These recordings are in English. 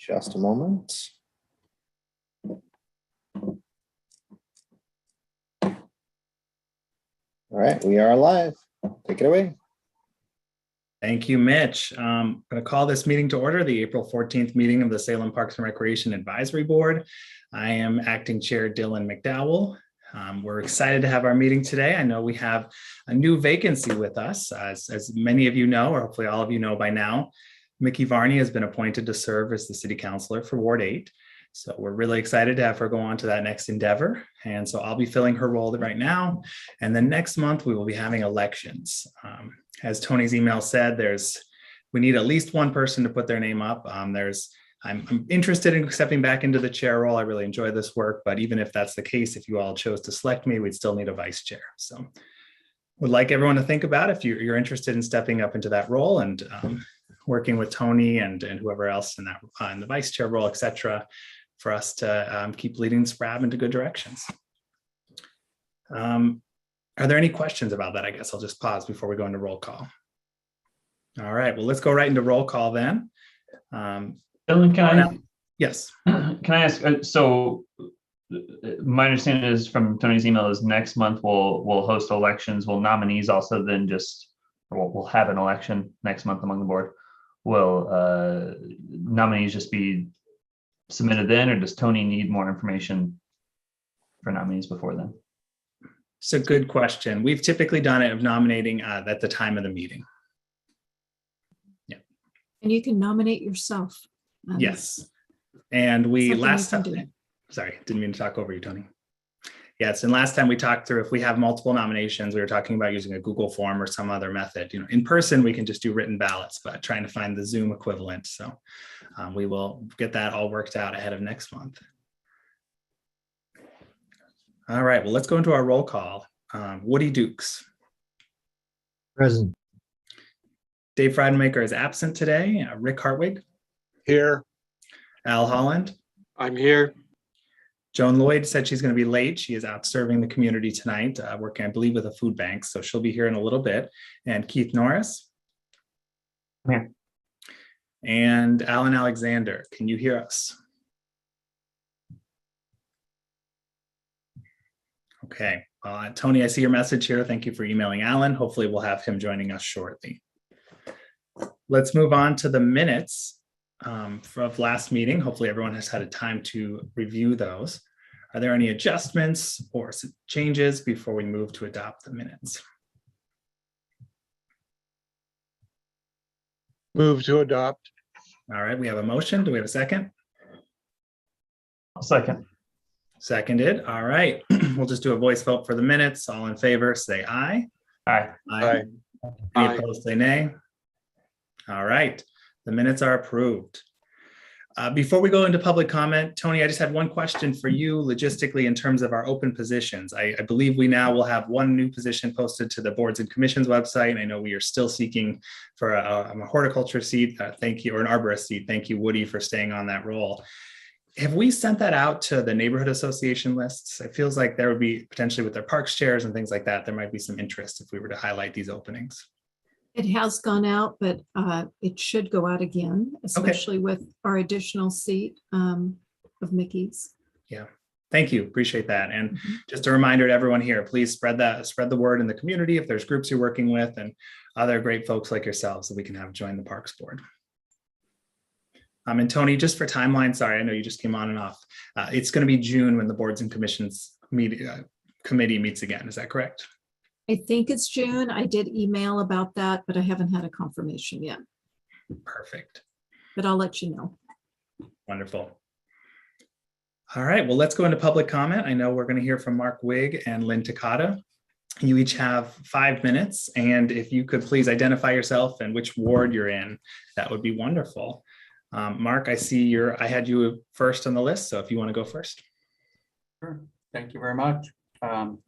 Just a moment. All right, we are live. Take it away. Thank you, Mitch. I'm going to call this meeting to order, the April 14th meeting of the Salem Parks and Recreation Advisory Board. I am Acting Chair Dylan McDowell. We're excited to have our meeting today. I know we have a new vacancy with us. As many of you know, or hopefully all of you know by now, Mickey Varney has been appointed to serve as the City Councilor for Ward 8. So we're really excited to have her go on to that next endeavor. And so I'll be filling her role right now. And then next month, we will be having elections. As Tony's email said, we need at least one person to put their name up. I'm interested in stepping back into the chair role. I really enjoy this work, but even if that's the case, if you all chose to select me, we'd still need a vice chair. So would like everyone to think about if you're interested in stepping up into that role and working with Tony and whoever else in the vice chair role, et cetera, for us to keep leading SPRAB into good directions. Are there any questions about that? I guess I'll just pause before we go into roll call. All right, well, let's go right into roll call then. Dylan, Yes. Can I ask, so my understanding is from Tony's email is next month we'll host elections. Will nominees also then we'll have an election next month among the board? Will nominees just be submitted then, or does Tony need more information for nominees before then? It's a good question. We've typically done it of nominating at the time of the meeting. Yeah. And you can nominate yourself. Yes. And we last time, do. Sorry, didn't mean to talk over you, Tony. Yes, and last time we talked through if we have multiple nominations, we were talking about using a Google form or some other method. In person, we can just do written ballots, but trying to find the Zoom equivalent. So we will get that all worked out ahead of next month. All right, well, let's go into our roll call. Woody Dukes. Present. Dave Friedenmaker is absent today. Rick Hartwig. Here. Al Holland. I'm here. Joan Lloyd said she's going to be late. She is out serving the community tonight, working, I believe, with a food bank. So she'll be here in a little bit. And Keith Norris. Yeah. And Alan Alexander. Can you hear us? Okay. Tony, I see your message here. Thank you for emailing Alan. Hopefully we'll have him joining us shortly. Let's move on to the minutes of last meeting. Hopefully everyone has had a time to review those. Are there any adjustments or changes before we move to adopt the minutes? Move to adopt. All right, we have a motion. Do we have a second? Second. Seconded. All right, we'll just do a voice vote for the minutes. All in favor, say aye. Aye. Aye. Any opposed, say nay. All right, the minutes are approved. Before we go into public comment, Tony, I just had one question for you logistically in terms of our open positions. I believe we now will have one new position posted to the boards and commissions website. I know we are still seeking for a horticulture seat. Thank you, or an arborist seat. Thank you, Woody, for staying on that role. Have we sent that out to the neighborhood association lists? It feels like there would be potentially with their parks chairs and things like that, there might be some interest if we were to highlight these openings. It has gone out, but it should go out again, especially with our additional seat of Mickey's. Yeah, thank you. Appreciate that. And just a reminder to everyone here, please spread the word in the community if there's groups you're working with and other great folks like yourselves that we can have join the Parks Board. And Tony, just for timeline, sorry, I know you just came on and off. It's going to be June when the boards and commissions committee meets again. Is that correct? I think it's June. I did email about that, but I haven't had a confirmation yet. Perfect. But I'll let you know. Wonderful. All right, well, let's go into public comment. I know we're going to hear from Mark Wigg and Lynn Takata. You each have 5 minutes, and if you could please identify yourself and which ward you're in, that would be wonderful. Mark, I see I had you first on the list, so if you want to go first. Sure. Thank you very much.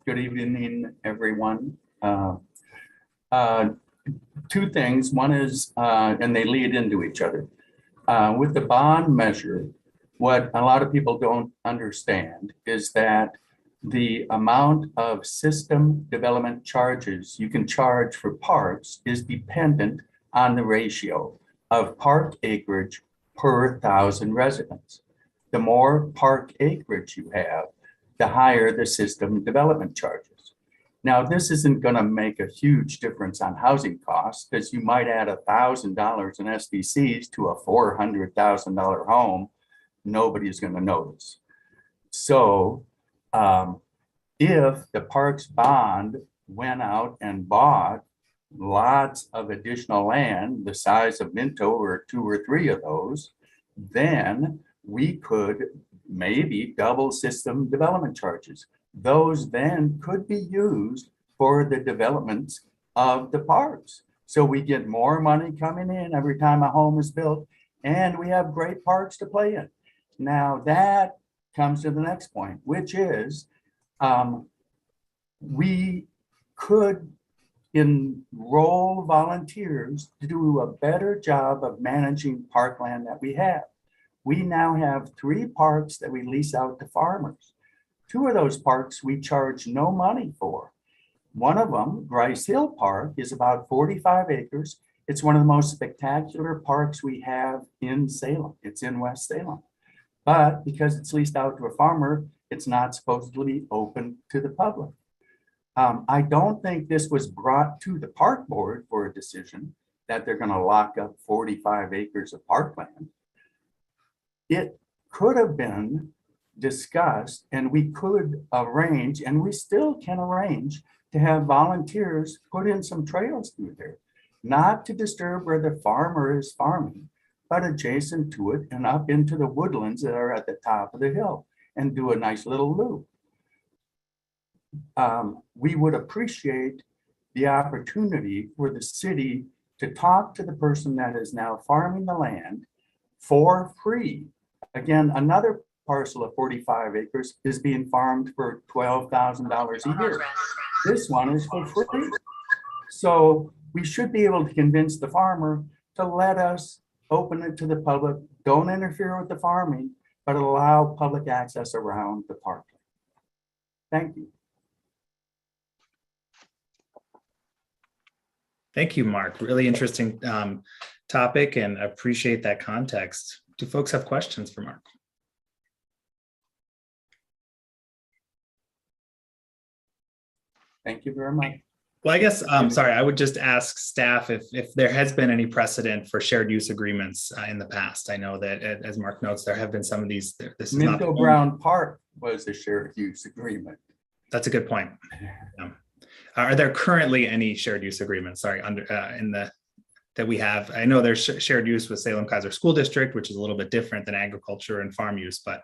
Good evening, everyone. Two things. One is, and they lead into each other. With the bond measure, what a lot of people don't understand is that the amount of system development charges you can charge for parks is dependent on the ratio of park acreage per 1,000 residents. The more park acreage you have, the higher the system development charges. Now, this isn't going to make a huge difference on housing costs because you might add $1,000 in SDCs to a $400,000 home. Nobody's going to notice. So if the parks bond went out and bought lots of additional land, the size of Minto or 2 or 3 of those, then we could maybe double system development charges. Those then could be used for the developments of the parks. So we get more money coming in every time a home is built, and we have great parks to play in. Now that comes to the next point, which is we could enroll volunteers to do a better job of managing parkland that we have. We now have 3 parks that we lease out to farmers. 2 of those parks we charge no money for. One of them, Grice Hill Park, is about 45 acres. It's one of the most spectacular parks we have in Salem. It's in West Salem. But because it's leased out to a farmer, it's not supposed to be open to the public. I don't think this was brought to the park board for a decision that they're going to lock up 45 acres of parkland. It could have been discussed, and we could arrange, and we still can arrange, to have volunteers put in some trails through there, not to disturb where the farmer is farming, but adjacent to it and up into the woodlands that are at the top of the hill, and do a nice little loop. We would appreciate the opportunity for the city to talk to the person that is now farming the land for free. Again, another parcel of 45 acres is being farmed for $12,000 a year. This one is for free. So we should be able to convince the farmer to let us open it to the public. Don't interfere with the farming, but allow public access around the park. Thank you. Thank you, Mark. Really interesting topic, and I appreciate that context. Do folks have questions for Mark? Thank you very much. Well, I guess, sorry, I would just ask staff if there has been any precedent for shared use agreements in the past. I know that, as Mark notes, there have been some of these. This is not Minto Brown Park was a shared use agreement. That's a good point. Are there currently any shared use agreements? Sorry, that we have? I know there's shared use with Salem Kaiser School District, which is a little bit different than agriculture and farm use. But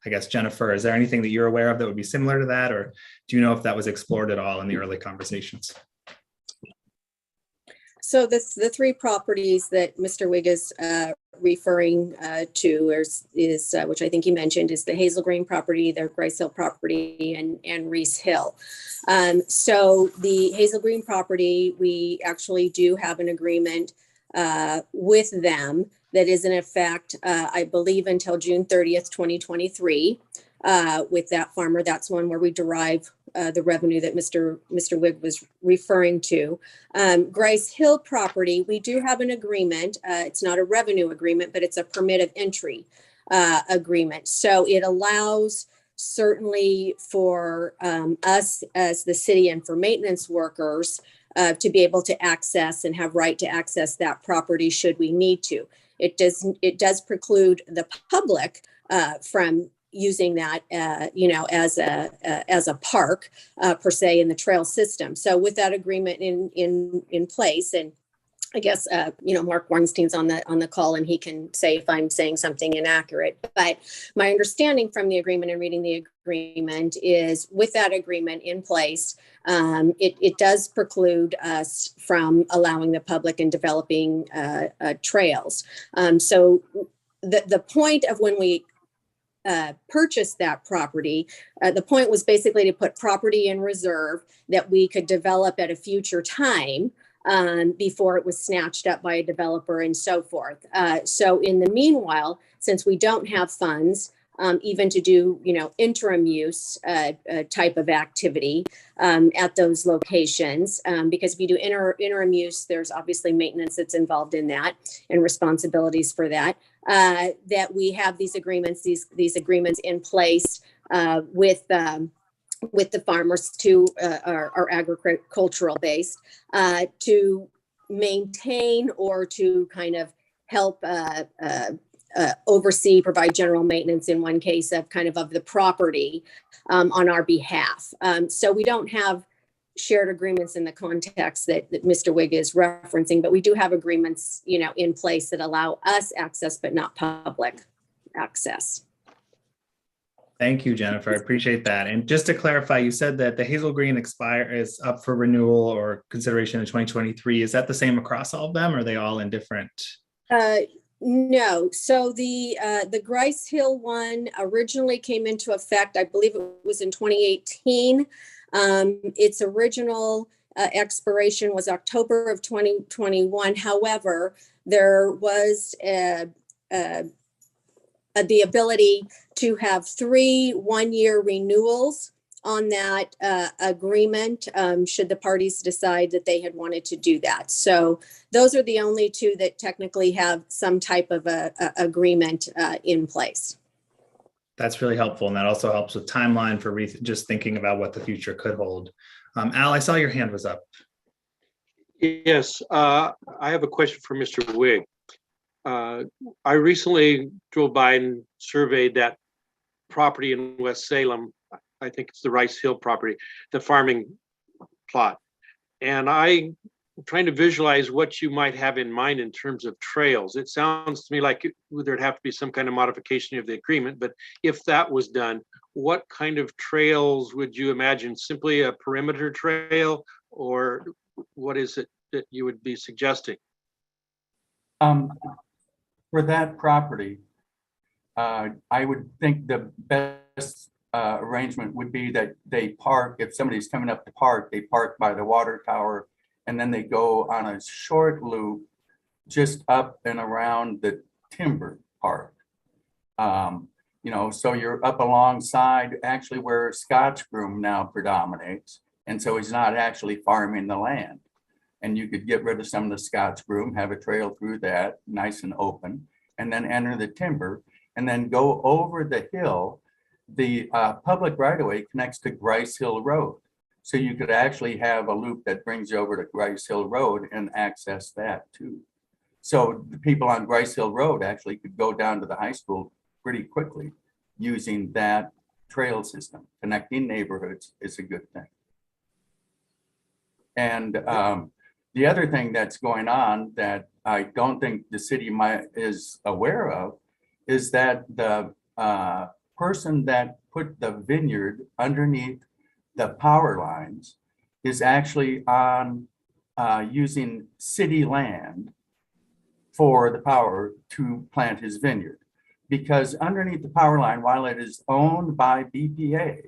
I guess, Jennifer, is there anything that you're aware of that would be similar to that, or do you know if that was explored at all in the early conversations? So the 3 properties that Mr. Wig is referring to is which I think he mentioned, is the Hazel Green property, the Grice Hill property, and Reese Hill. So the Hazel Green property, we actually do have an agreement with them that is in effect, I believe, until June 30th, 2023. With that farmer, that's one where we derive the revenue that Mr. Wig was referring to. Grice Hill property, we do have an agreement. It's not a revenue agreement, but it's a permit of entry agreement. So it allows certainly for us as the city and for maintenance workers to be able to access and have right to access that property should we need to. It does preclude the public from using that, as a park per se in the trail system. So with that agreement in place, and I guess Mark Weinstein's on the call, and he can say if I'm saying something inaccurate. But my understanding from the agreement and reading the agreement is, with that agreement in place, it does preclude us from allowing the public and developing trails. So the point of when we purchased that property, the point was basically to put property in reserve that we could develop at a future time before it was snatched up by a developer and so forth. So in the meanwhile, since we don't have funds even to do, interim use type of activity at those locations, because if you do interim use, there's obviously maintenance that's involved in that and responsibilities for that. that we have these agreements in place with the farmers to are agricultural based to maintain or to kind of help oversee, provide general maintenance in one case of the property on our behalf. So we don't have shared agreements in the context that Mr. Wig is referencing, but we do have agreements, in place that allow us access, but not public access. Thank you, Jennifer. I appreciate that. And just to clarify, you said that the Hazel Green is up for renewal or consideration in 2023. Is that the same across all of them, or are they all in different? No. So the Grice Hill one originally came into effect, I believe it was in 2018. Its original expiration was October of 2021. However, there was the ability to have 3 one-year renewals on that agreement, should the parties decide that they had wanted to do that. So those are the only 2 that technically have some type of a agreement in place. That's really helpful. And that also helps with timeline for just thinking about what the future could hold. Al, I saw your hand was up. Yes, I have a question for Mr. Wig. I recently drove by and surveyed that property in West Salem. I think it's the Rice Hill property, the farming plot. And I'm trying to visualize what you might have in mind in terms of trails. It sounds to me like there'd have to be some kind of modification of the agreement, but if that was done, what kind of trails would you imagine? Simply a perimeter trail, or what is it that you would be suggesting? For that property, I would think the best arrangement would be that they park, if somebody's coming up to park, they park by the water tower, and then they go on a short loop just up and around the timber park. So you're up alongside actually where Scotch broom now predominates. And so he's not actually farming the land. And you could get rid of some of the Scotch broom, have a trail through that, nice and open, and then enter the timber, and then go over the hill. The public right-of-way connects to Grice Hill Road. So you could actually have a loop that brings you over to Grice Hill Road and access that too. So the people on Grice Hill Road actually could go down to the high school pretty quickly using that trail system. Connecting neighborhoods is a good thing. And the other thing that's going on that I don't think the city is aware of is that the person that put the vineyard underneath the power lines is actually on using city land for the power to plant his vineyard. Because underneath the power line, while it is owned by BPA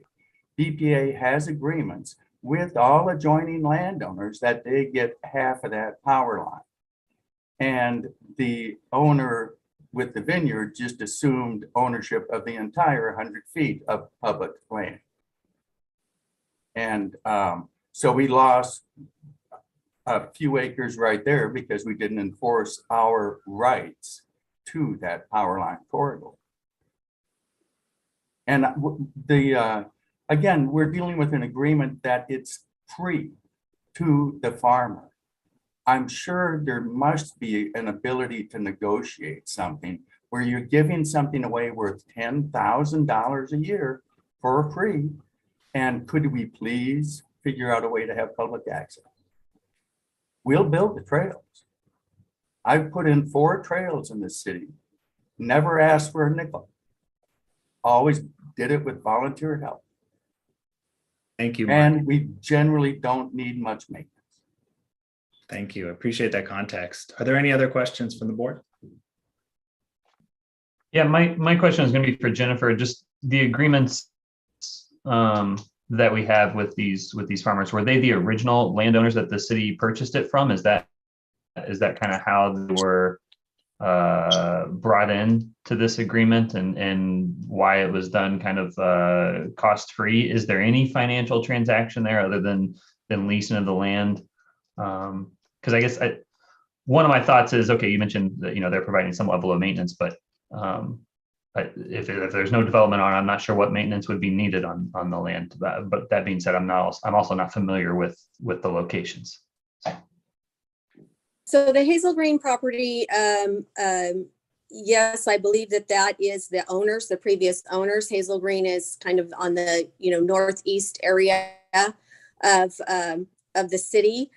has agreements with all adjoining landowners that they get half of that power line. And the owner with the vineyard just assumed ownership of the entire 100 feet of public land. And so we lost a few acres right there because we didn't enforce our rights to that power line corridor. And again, we're dealing with an agreement that it's free to the farmer. I'm sure there must be an ability to negotiate something where you're giving something away worth $10,000 a year for free. And could we please figure out a way to have public access? We'll build the trails. I've put in 4 trails in this city, never asked for a nickel. Always did it with volunteer help. Thank you, Mark. And we generally don't need much maintenance. Thank you. I appreciate that context. Are there any other questions from the board? Yeah, my question is going to be for Jennifer. Just the agreements that we have with these farmers, were they the original landowners that the city purchased it from? Is that kind of how they were brought in to this agreement, and why it was done kind of cost free? Is there any financial transaction there other than leasing of the land? Because I guess one of my thoughts is, okay, you mentioned that they're providing some level of maintenance, but But if there's no development on, I'm not sure what maintenance would be needed on the land. But that being said, I'm also not familiar with the locations. So the Hazel Green property, yes, I believe that is the owners, the previous owners. Hazel Green is kind of on the northeast area of the city.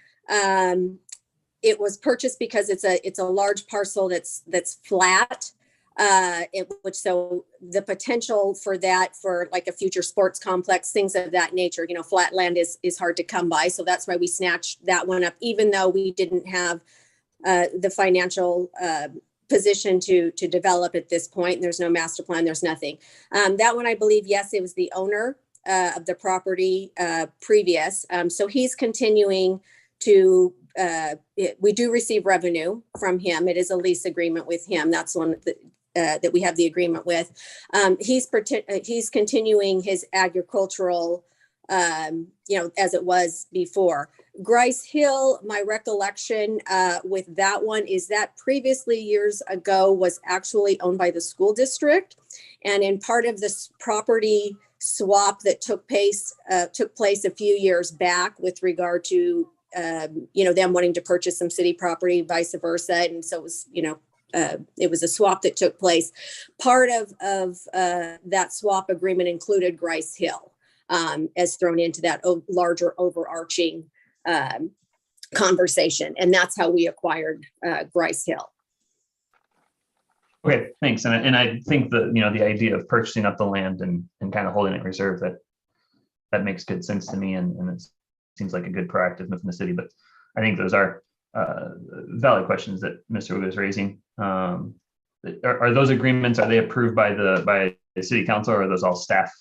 It was purchased because it's a large parcel that's flat. So the potential for that, for like a future sports complex, things of that nature, flat land is hard to come by. So that's why we snatched that one up, even though we didn't have the financial position to develop at this point. There's no master plan, there's nothing. That one, I believe, yes, it was the owner of the property previous. So he's continuing to, we do receive revenue from him. It is a lease agreement with him. That's one that we have the agreement with. He's continuing his agricultural, as it was before. Grice Hill, my recollection with that one is that previously years ago was actually owned by the school district. And in part of this property swap that took place a few years back with regard to, them wanting to purchase some city property, vice versa. And so it was, it was a swap that took place. Part of that swap agreement included Grice Hill as thrown into that larger overarching conversation. And that's how we acquired Grice Hill. Okay, thanks. And I think that, the idea of purchasing up the land and kind of holding it reserved, that makes good sense to me. And it seems like a good proactive move from the city, but I think those are valid questions that Mr. Wood is raising. Are those agreements, are they approved by the city council, or are those all staff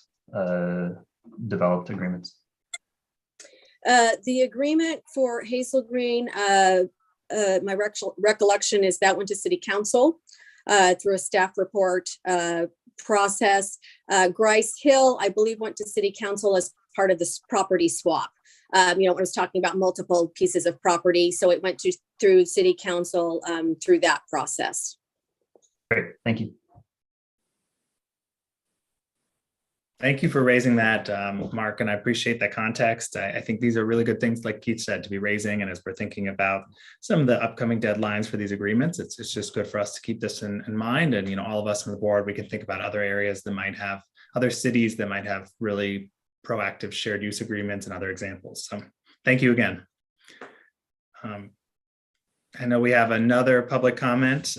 developed agreements? The agreement for Hazel Green, my recollection is that went to city council through a staff report process. Grice Hill, I believe, went to city council as part of this property swap. I was talking about multiple pieces of property, so it went through city council through that process. Great, thank you. Thank you for raising that, Mark, and I appreciate that context. I think these are really good things, like Keith said, to be raising. And as we're thinking about some of the upcoming deadlines for these agreements, it's just good for us to keep this in mind. And, all of us on the board, we can think about other areas that might have, other cities that might have really proactive shared use agreements and other examples. So thank you again. I know we have another public comment.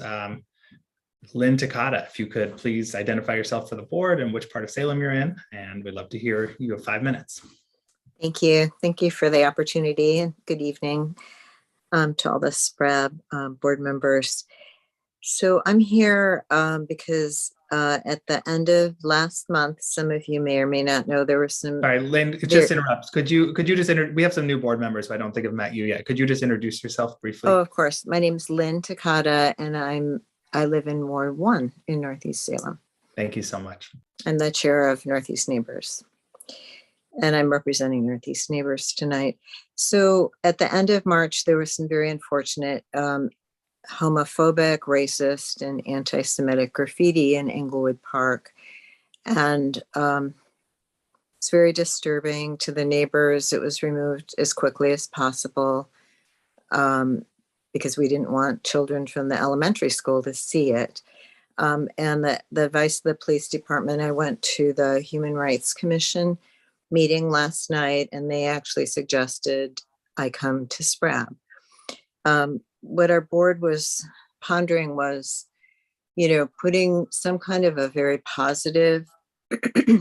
Lynn Takata, if you could please identify yourself for the board and which part of Salem you're in, and we'd love to hear you have 5 minutes. Thank you. Thank you for the opportunity, and good evening to all the SPRAB board members. So I'm here because at the end of last month, some of you may or may not know, there were some. Sorry, Lynn, just interrupt. Could you just we have some new board members who I don't think have met you yet. Could you just introduce yourself briefly? Oh, of course. My name is Lynn Takata, and I live in Ward 1 in Northeast Salem. Thank you so much. I'm the chair of Northeast Neighbors, and I'm representing Northeast Neighbors tonight. So at the end of March, there was some very unfortunate homophobic, racist, and anti-Semitic graffiti in Englewood Park. And it's very disturbing to the neighbors. It was removed as quickly as possible because we didn't want children from the elementary school to see it. And the advice of the police department, I went to the Human Rights Commission meeting last night, and they actually suggested I come to SPRAB. What our board was pondering was, putting some kind of a very positive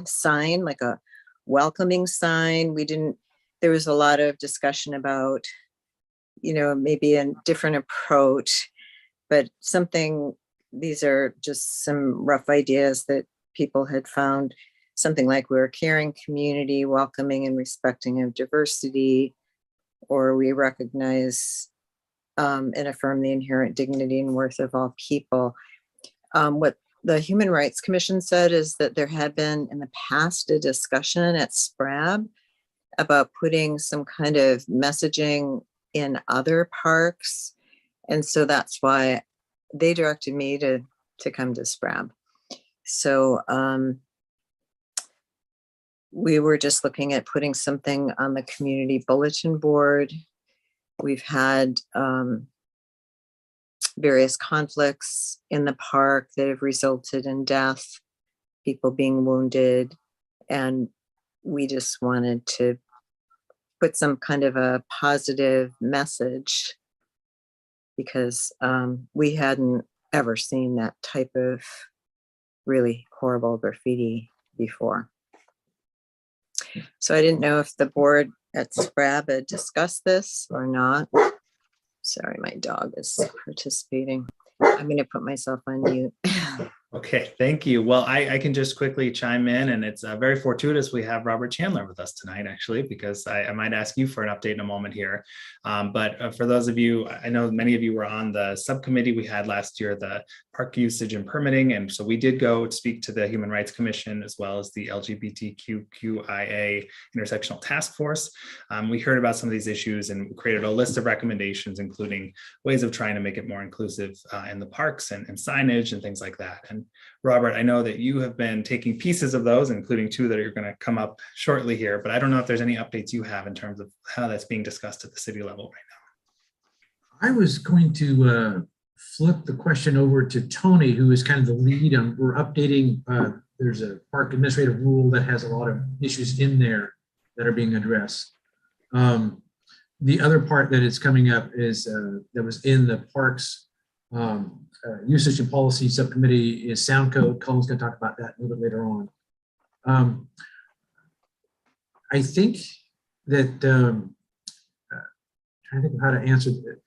sign, like a welcoming sign. There was a lot of discussion about, maybe a different approach, but these are just some rough ideas that people had found. Something like we're a caring community, welcoming and respecting of diversity, or we recognize and affirm the inherent dignity and worth of all people. What the Human Rights Commission said is that there had been in the past a discussion at SPRAB about putting some kind of messaging in other parks. And so that's why they directed me to to come to SPRAB. So we were just looking at putting something on the community bulletin board. We've had various conflicts in the park that have resulted in death, people being wounded, and we just wanted to put some kind of a positive message because we hadn't ever seen that type of really horrible graffiti before. So I didn't know if the board at SPRAB had discussed this or not. Sorry, my dog is participating. I'm going to put myself on mute. Okay, thank you. Well, I can just quickly chime in, and it's very fortuitous we have Robert Chandler with us tonight, actually, because I might ask you for an update in a moment here. But for those of you, I know many of you were on the subcommittee we had last year, the park usage and permitting. And so we did go speak to the Human Rights Commission as well as the LGBTQIA intersectional task force. We heard about some of these issues and created a list of recommendations, including ways of trying to make it more inclusive in the parks and signage and things like that. And Robert, I know that you have been taking pieces of those, including two that are going to come up shortly here, but I don't know if there's any updates you have in terms of how that's being discussed at the city level right now. I was going to flip the question over to Tony, who is kind of the lead on, we're updating, there's a park administrative rule that has a lot of issues in there that are being addressed. The other part that is coming up is that was in the parks usage and policy subcommittee is sound code. Colin's going to talk about that a little bit later on. I think that trying to think of how to answer that.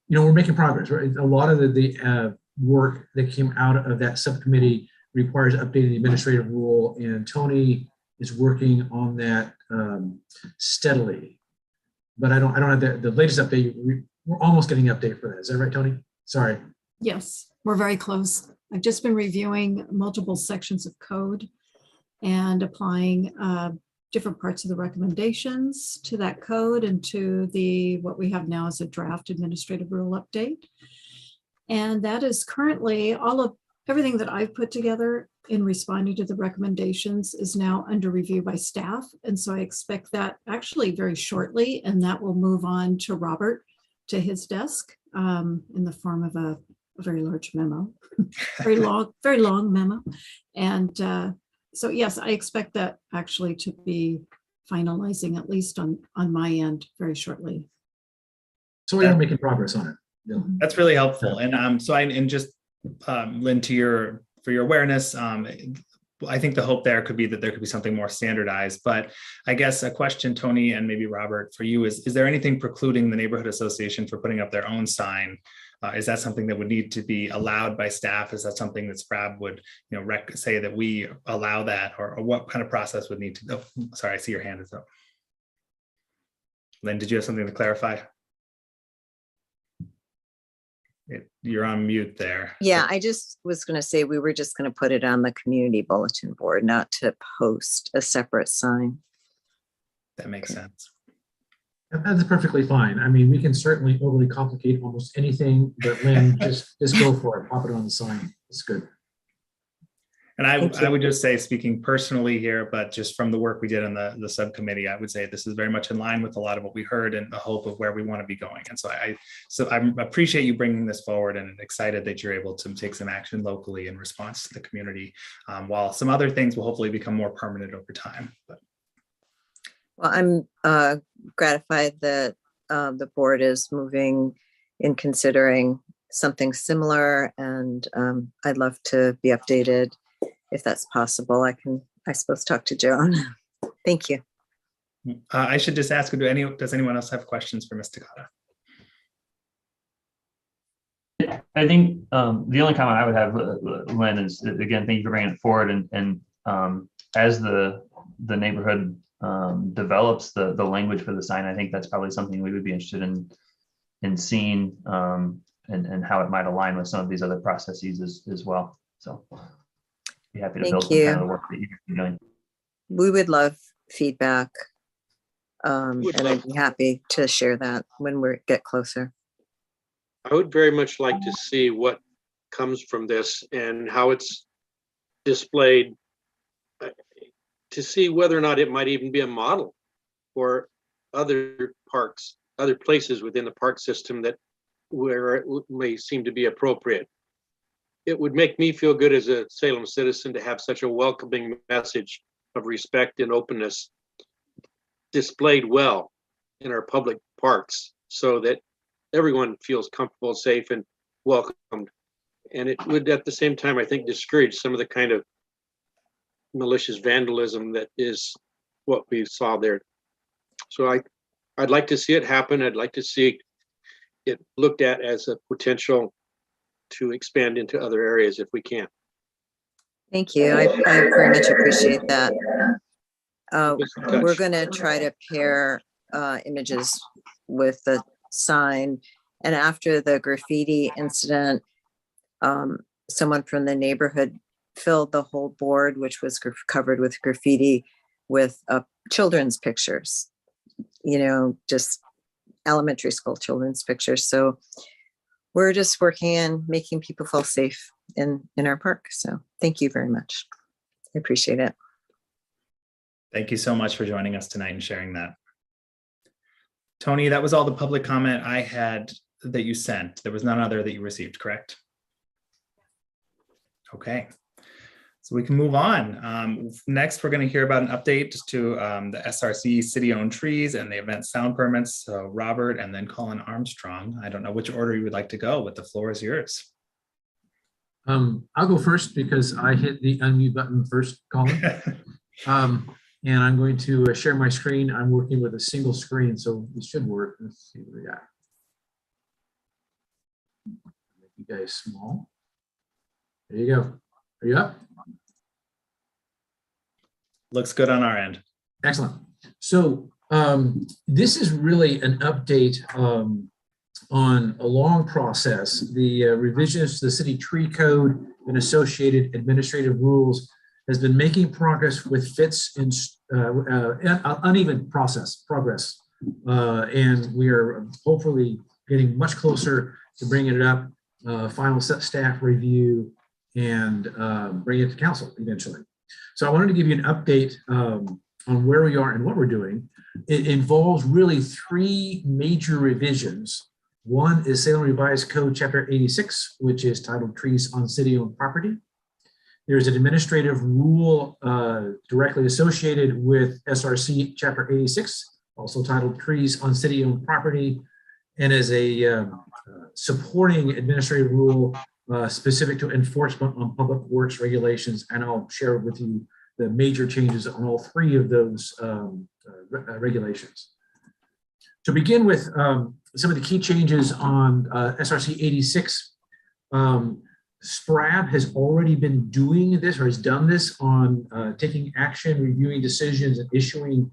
You know, we're making progress, right? A lot of the work that came out of that subcommittee requires updating the administrative rule, and Tony is working on that steadily. But I don't have the latest update. We're almost getting an update for that. Is that right, Tony? Sorry. Yes, we're very close. I've just been reviewing multiple sections of code and applying different parts of the recommendations to that code and to what we have now as a draft administrative rule update. And that is currently everything that I've put together in responding to the recommendations is now under review by staff. And so I expect that actually very shortly, and that will move on to Robert, to his desk in the form of a very large memo, very long memo. And so yes, I expect that actually to be finalizing, at least on my end, very shortly. So we are making progress on it. Yeah. That's really helpful. And so just Lynn, for your awareness, I think the hope there could be that there could be something more standardized. But I guess a question, Tony, and maybe Robert, for you is there anything precluding the neighborhood association from putting up their own sign? Is that something that would need to be allowed by staff? Is that something that SPRAB would, say that we allow that, or what kind of process would need to? Oh, sorry, I see your hand is up. Lynn, did you have something to clarify? You're on mute there. Yeah, I just was going to say we were just going to put it on the community bulletin board, not to post a separate sign. That makes sense. That's perfectly fine. I mean, we can certainly overly complicate almost anything, but Lynn, just go for it. Pop it on the sign. It's good. And I would just say, speaking personally here, but just from the work we did in the subcommittee, I would say this is very much in line with a lot of what we heard and the hope of where we want to be going. And so I appreciate you bringing this forward, and excited that you're able to take some action locally in response to the community, while some other things will hopefully become more permanent over time. But. Well, I'm gratified that the board is moving in considering something similar, and I'd love to be updated if that's possible. I suppose, talk to Joan. Thank you. I should just ask, does anyone else have questions for Ms. Takata? I think the only comment I would have, Lynn, is, again, thank you for bringing it forward. And as the neighborhood develops the language for the sign, I think that's probably something we would be interested in seeing, and how it might align with some of these other processes as well. So be happy to build some kind of the work that you're doing. We would love feedback, and I'd be happy to share that when we get closer. I would very much like to see what comes from this and how it's displayed, to see whether or not it might even be a model for other parks, other places within the park system that where it may seem to be appropriate. It would make me feel good as a Salem citizen to have such a welcoming message of respect and openness displayed well in our public parks, so that everyone feels comfortable, safe, and welcomed. And it would, at the same time, I think, discourage some of the kind of malicious vandalism that is what we saw there. So I'd like to see it happen. I'd like to see it looked at as a potential to expand into other areas if we can. Thank you. I very much appreciate that. Touch. We're going to try to pair images with the sign. And after the graffiti incident, someone from the neighborhood filled the whole board, which was covered with graffiti, with children's pictures, you know, just elementary school children's pictures. So we're just working on making people feel safe in our park. So thank you very much. I appreciate it. Thank you so much for joining us tonight and sharing that. Tony, that was all the public comment I had that you sent. There was none other that you received, correct? Okay, so we can move on. Next, we're going to hear about an update to the SRC city-owned trees and the event sound permits. So Robert and then Colin Armstrong. I don't know which order you would like to go, but the floor is yours. I'll go first because I hit the unmute button first, Colin. And I'm going to share my screen. I'm working with a single screen, so it should work. Let's see what we got. Make you guys small. There you go. Are you up? Looks good on our end. Excellent. So this is really an update on a long process. The revisions to the city tree code and associated administrative rules has been making progress with fits in uneven progress. And we are hopefully getting much closer to bringing it up, final staff review, and bring it to council eventually. So I wanted to give you an update on where we are and what we're doing. It involves really three major revisions. One is Salem Revised Code Chapter 86, which is titled Trees on City-Owned Property. There's an administrative rule directly associated with SRC Chapter 86, also titled Trees on City-Owned Property, and as a supporting administrative rule specific to enforcement on public works regulations. And I'll share with you the major changes on all three of those regulations. To begin with, some of the key changes on SRC 86, SPRAB has already been doing this or has done this on taking action, reviewing decisions, and issuing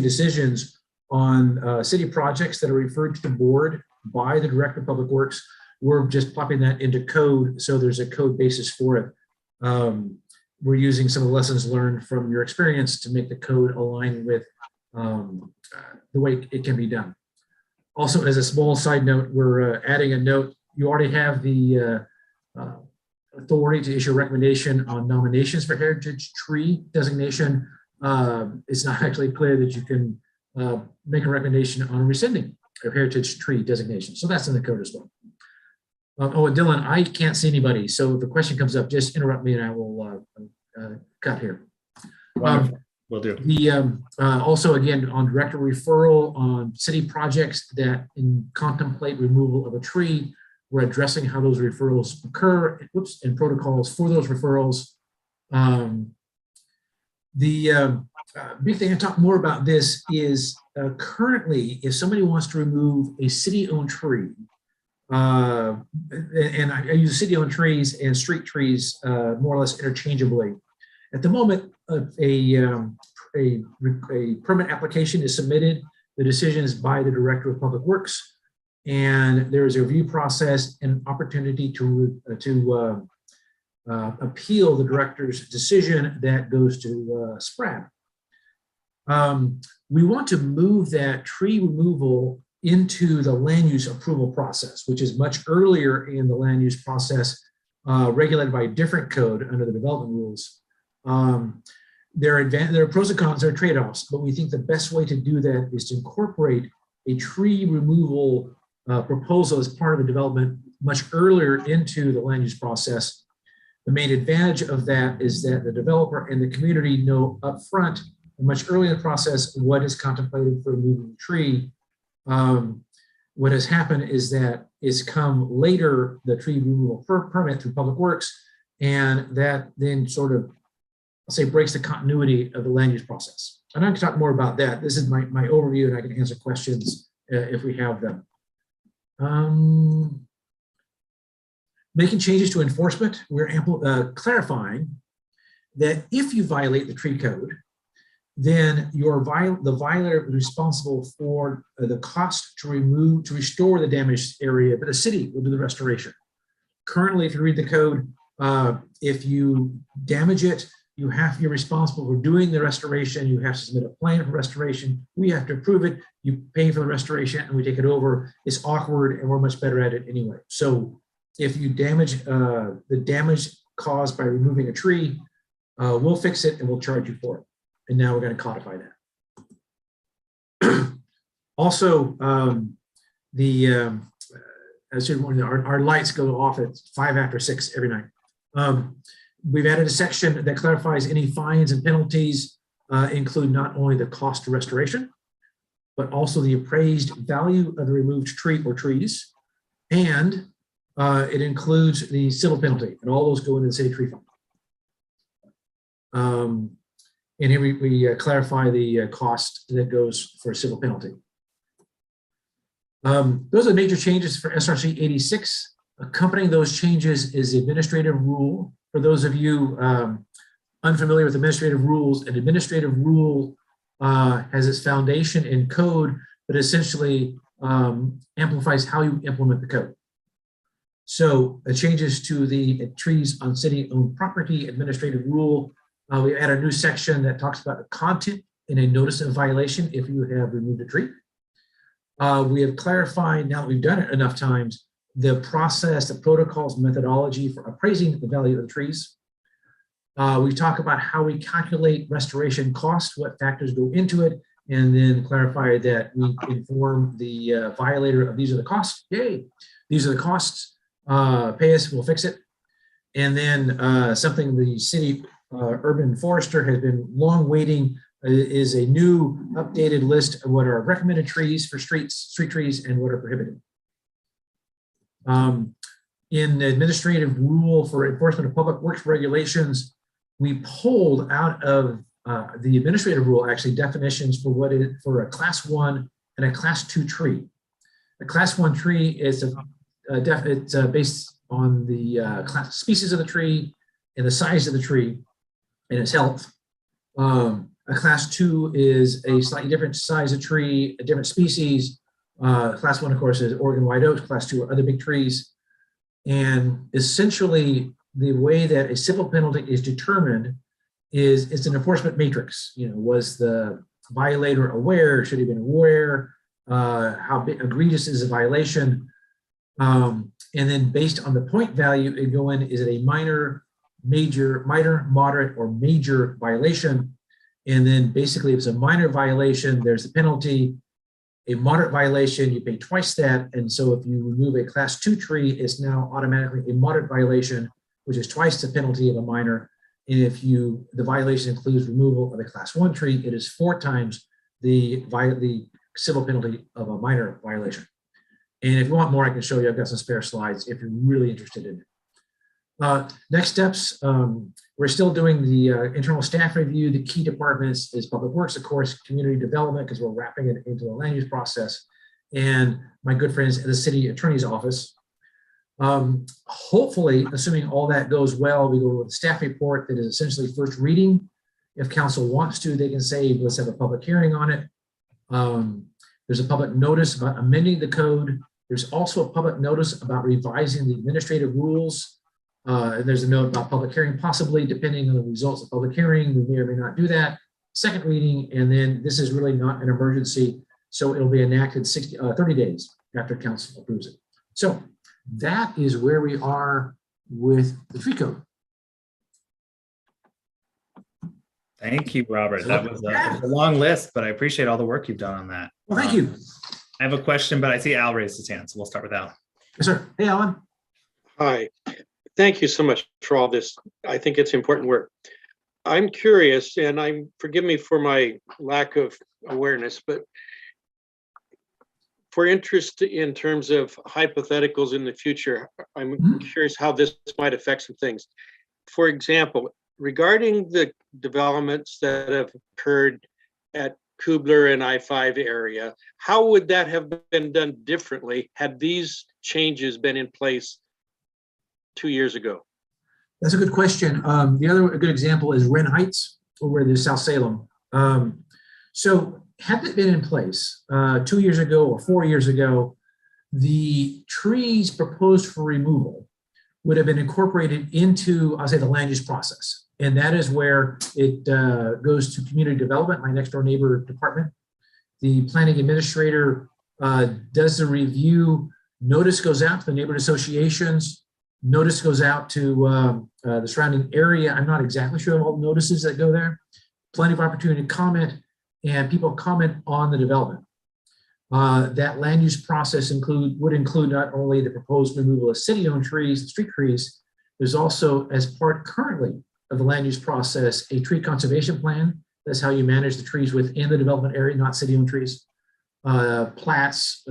decisions on city projects that are referred to the board by the Director of Public Works. We're just plopping that into code, so there's a code basis for it. We're using some of the lessons learned from your experience to make the code align with the way it can be done. Also, as a small side note, we're adding a note. You already have the authority to issue a recommendation on nominations for heritage tree designation. It's not actually clear that you can make a recommendation on rescinding of heritage tree designation. So that's in the code as well. Oh, and Dylan, I can't see anybody. So if the question comes up, just interrupt me and I will cut here. Will do. The also, again, on director referral on city projects that contemplate removal of a tree, we're addressing how those referrals occur, and protocols for those referrals. The big thing I talk more about this is currently, if somebody wants to remove a city-owned tree, and I use city-owned trees and street trees more or less interchangeably. At the moment, a permit application is submitted. The decision is by the Director of Public Works, and there is a review process and an opportunity to appeal the director's decision that goes to SPRAB. We want to move that tree removal into the land use approval process, which is much earlier in the land use process, regulated by a different code under the development rules. There are pros and cons, there are trade-offs, but we think the best way to do that is to incorporate a tree removal proposal as part of a development much earlier into the land use process. The main advantage of that is that the developer and the community know upfront and much earlier in the process what is contemplated for removing the tree. What has happened is that it's come later, the tree removal permit through Public Works, and that then sort of, I'll say, breaks the continuity of the land use process. I'm not going to talk more about that. This is my overview, and I can answer questions if we have them. Making changes to enforcement, we're clarifying that if you violate the tree code, then the violator is responsible for the cost to restore the damaged area, but the city will do the restoration. Currently, if you read the code, if you damage it, you're responsible for doing the restoration. You have to submit a plan for restoration. We have to approve it. You pay for the restoration, and we take it over. It's awkward, and we're much better at it anyway. So if you damage the damage caused by removing a tree, we'll fix it and we'll charge you for it. And now we're going to codify that. Also, as our lights go off at 5 after 6 every night. We've added a section that clarifies any fines and penalties include not only the cost of restoration, but also the appraised value of the removed tree or trees, and it includes the civil penalty, and all those go into the city tree fund. And here we clarify the cost that goes for a civil penalty. Those are the major changes for SRC 86. Accompanying those changes is the administrative rule. For those of you unfamiliar with administrative rules, an administrative rule has its foundation in code, but essentially amplifies how you implement the code. So the changes to the trees on city-owned property administrative rule. We add a new section that talks about the content in a notice of violation if you have removed a tree. We have clarified, now that we've done it enough times, the process, the protocols, methodology for appraising the value of the trees. We talk about how we calculate restoration costs, what factors go into it, and then clarify that we inform the violator of these are the costs. Yay, these are the costs. Pay us, we'll fix it. And then something the city urban forester has been long waiting is a new updated list of what are recommended trees for street trees and what are prohibited. In the administrative rule for enforcement of public works regulations, we pulled out of the administrative rule actually definitions for what is for a class 1 and a class 2 tree. A class 1 tree is it's based on the class species of the tree and the size of the tree and its health. A class 2 is a slightly different size of tree, a different species. Class 1, of course, is Oregon white oaks. Class 2 are other big trees. And essentially, the way that a civil penalty is determined is it's an enforcement matrix. You know, was the violator aware? Should he have been aware? How egregious is a violation? And then based on the point value, it go in, is it a minor, moderate, or major violation? And then basically, if it's a minor violation, there's a penalty. A moderate violation, you pay twice that. And so if you remove a class 2 tree, it's now automatically a moderate violation, which is twice the penalty of a minor. And if the violation includes removal of a class 1 tree, it is 4 times the civil penalty of a minor violation. And if you want more, I can show you. I've got some spare slides if you're really interested in it. Next steps, we're still doing the internal staff review. The key departments is Public Works, of course, community development, because we're wrapping it into the land use process, and my good friends at the city attorney's office. Hopefully, assuming all that goes well, we go with a staff report that is essentially first reading. If council wants to, they can say, let's have a public hearing on it. There's a public notice about amending the code. There's also a public notice about revising the administrative rules. And there's a note about public hearing, possibly depending on the results of public hearing, we may or may not do that. Second reading, and then this is really not an emergency. So it'll be enacted 30 days after council approves it. So that is where we are with the tree code. Thank you, Robert. That was a long list, but I appreciate all the work you've done on that. Well, thank you. I have a question, but I see Al raised his hand, so we'll start with Al. Yes, sir. Hey, Alan. Hi, thank you so much for all this. I think it's important work. I'm curious, and forgive me for my lack of awareness, but for interest in terms of hypotheticals in the future, I'm curious how this might affect some things. For example, regarding the developments that have occurred at Kubler and I-5 area, how would that have been done differently had these changes been in place 2 years ago? That's a good question. The other good example is Wren Heights over in South Salem. So had that been in place 2 years ago or 4 years ago, the trees proposed for removal would have been incorporated into, I'll say, the land use process. And that is where it goes to community development, my next door neighbor department. The planning administrator does the review. Notice goes out to the neighborhood associations. Notice goes out to the surrounding area. I'm not exactly sure of all the notices that go there. Plenty of opportunity to comment, and people comment on the development. That land use process would include not only the proposed removal of city-owned trees, street trees, there's also, as part currently of the land use process, a tree conservation plan. That's how you manage the trees within the development area, not city-owned trees. Plats,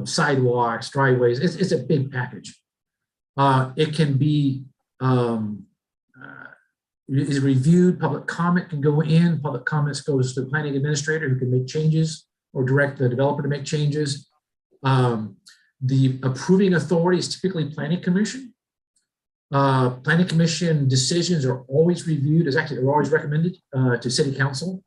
sidewalks, driveways, it's a big package. It can be is reviewed, public comment can go in, public comments goes to the planning administrator who can make changes or direct the developer to make changes. The approving authority is typically planning commission. Planning commission decisions are always reviewed, they're always recommended to city council.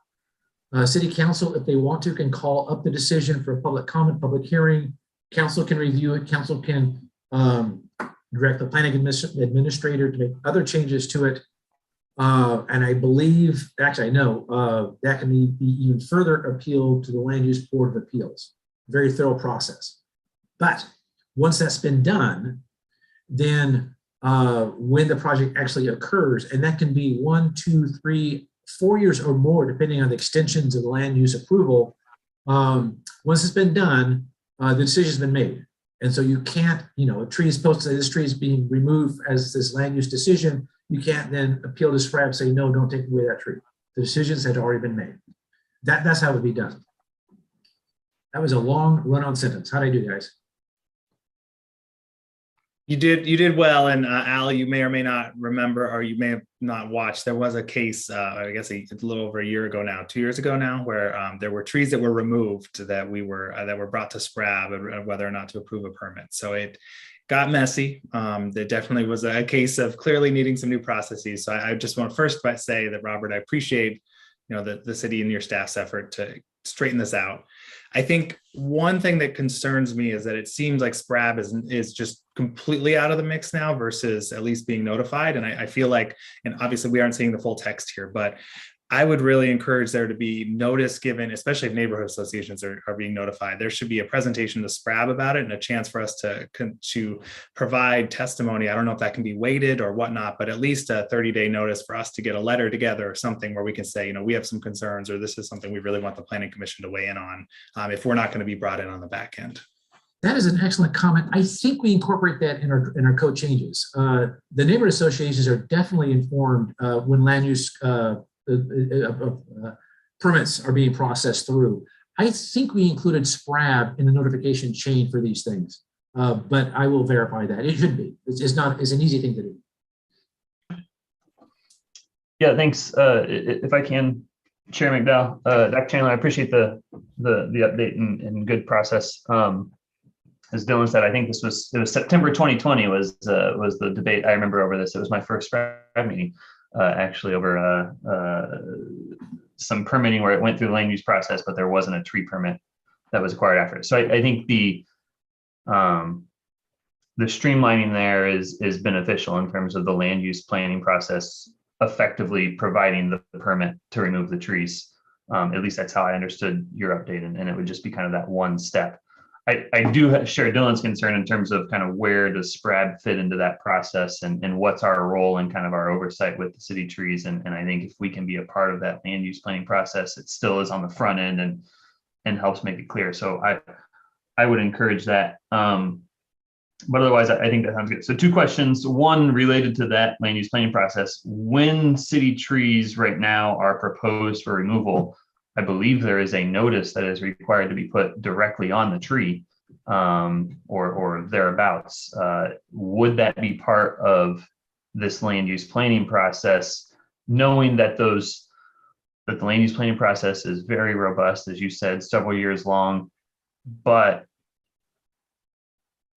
City council, if they want to, can call up the decision for a public comment, public hearing. Council can review it. Council can direct the planning administrator to make other changes to it. And I believe, actually I know, that can be even further appealed to the Land Use Board of Appeals. Very thorough process. But once that's been done, then when the project actually occurs, and that can be 1, 2, 3, 4 years or more, depending on the extensions of the land use approval, once it's been done, the decision's been made. And so you can't, a tree is supposed to say this tree is being removed as this land use decision. You can't then appeal to SFRAB and say, no, don't take away that tree. The decisions had already been made. That's how it would be done. That was a long run-on sentence. How'd I do, guys? You did well, and Al, you may or may not remember, or you may have not watched. There was a case, I guess a little over a year ago now, 2 years ago now, where there were trees that were removed that were brought to SFRAB whether or not to approve a permit. So it got messy. There definitely was a case of clearly needing some new processes. So I just want to first say that, Robert, I appreciate the city and your staff's effort to straighten this out. I think one thing that concerns me is that it seems like SFRAB is just completely out of the mix now versus at least being notified. And I feel like, and obviously we aren't seeing the full text here, but I would really encourage there to be notice given, especially if neighborhood associations are being notified. There should be a presentation to SFRAB about it and a chance for us to provide testimony. I don't know if that can be weighted or whatnot, but at least a 30-day notice for us to get a letter together or something where we can say, we have some concerns, or this is something we really want the planning commission to weigh in on if we're not going to be brought in on the back end. That is an excellent comment. I think we incorporate that in our code changes. The neighborhood associations are definitely informed when land use permits are being processed through. I think we included SFRAB in the notification chain for these things, but I will verify that. It should be. It's an easy thing to do. Yeah, thanks. If I can, Chair McDowell, Dr. Chandler, I appreciate the update and good process. As Dylan said, I think it was September 2020 was the debate. I remember over this. It was my first SFRAB meeting. Actually over some permitting where it went through the land use process, but there wasn't a tree permit that was acquired after it. So I think the streamlining there is beneficial in terms of the land use planning process effectively providing the permit to remove the trees. At least that's how I understood your update, and it would just be kind of that one step. I do share Dylan's concern in terms of kind of where does SPRAB fit into that process, and what's our role in kind of our oversight with the city trees. And I think if we can be a part of that land use planning process, it still is on the front end and helps make it clear. So I would encourage that. But otherwise, I think that sounds good. So 2 questions. One related to that land use planning process. When city trees right now are proposed for removal, I believe there is a notice that is required to be put directly on the tree, or thereabouts. Would that be part of this land use planning process, knowing that the land use planning process is very robust, as you said, several years long, but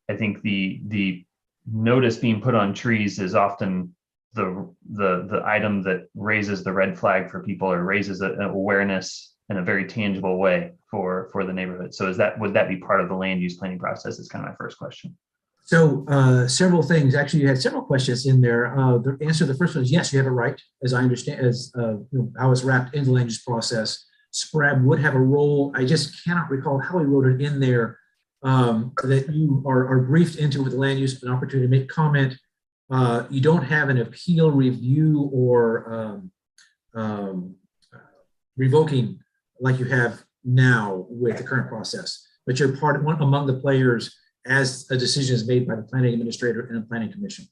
I think the notice being put on trees is often the item that raises the red flag for people, or raises an awareness in a very tangible way for the neighborhood. So would that be part of the land use planning process? Is kind of my first question. So several things. Actually, you had several questions in there. The answer to the first one is yes, you have it right. As I understand, how it's wrapped into the land use process, SPRAB would have a role. I just cannot recall how we wrote it in there, that you are briefed into with the land use, an opportunity to make comment. You don't have an appeal, review, or revoking like you have now with the current process, but you're one among the players as a decision is made by the planning administrator and the planning commission.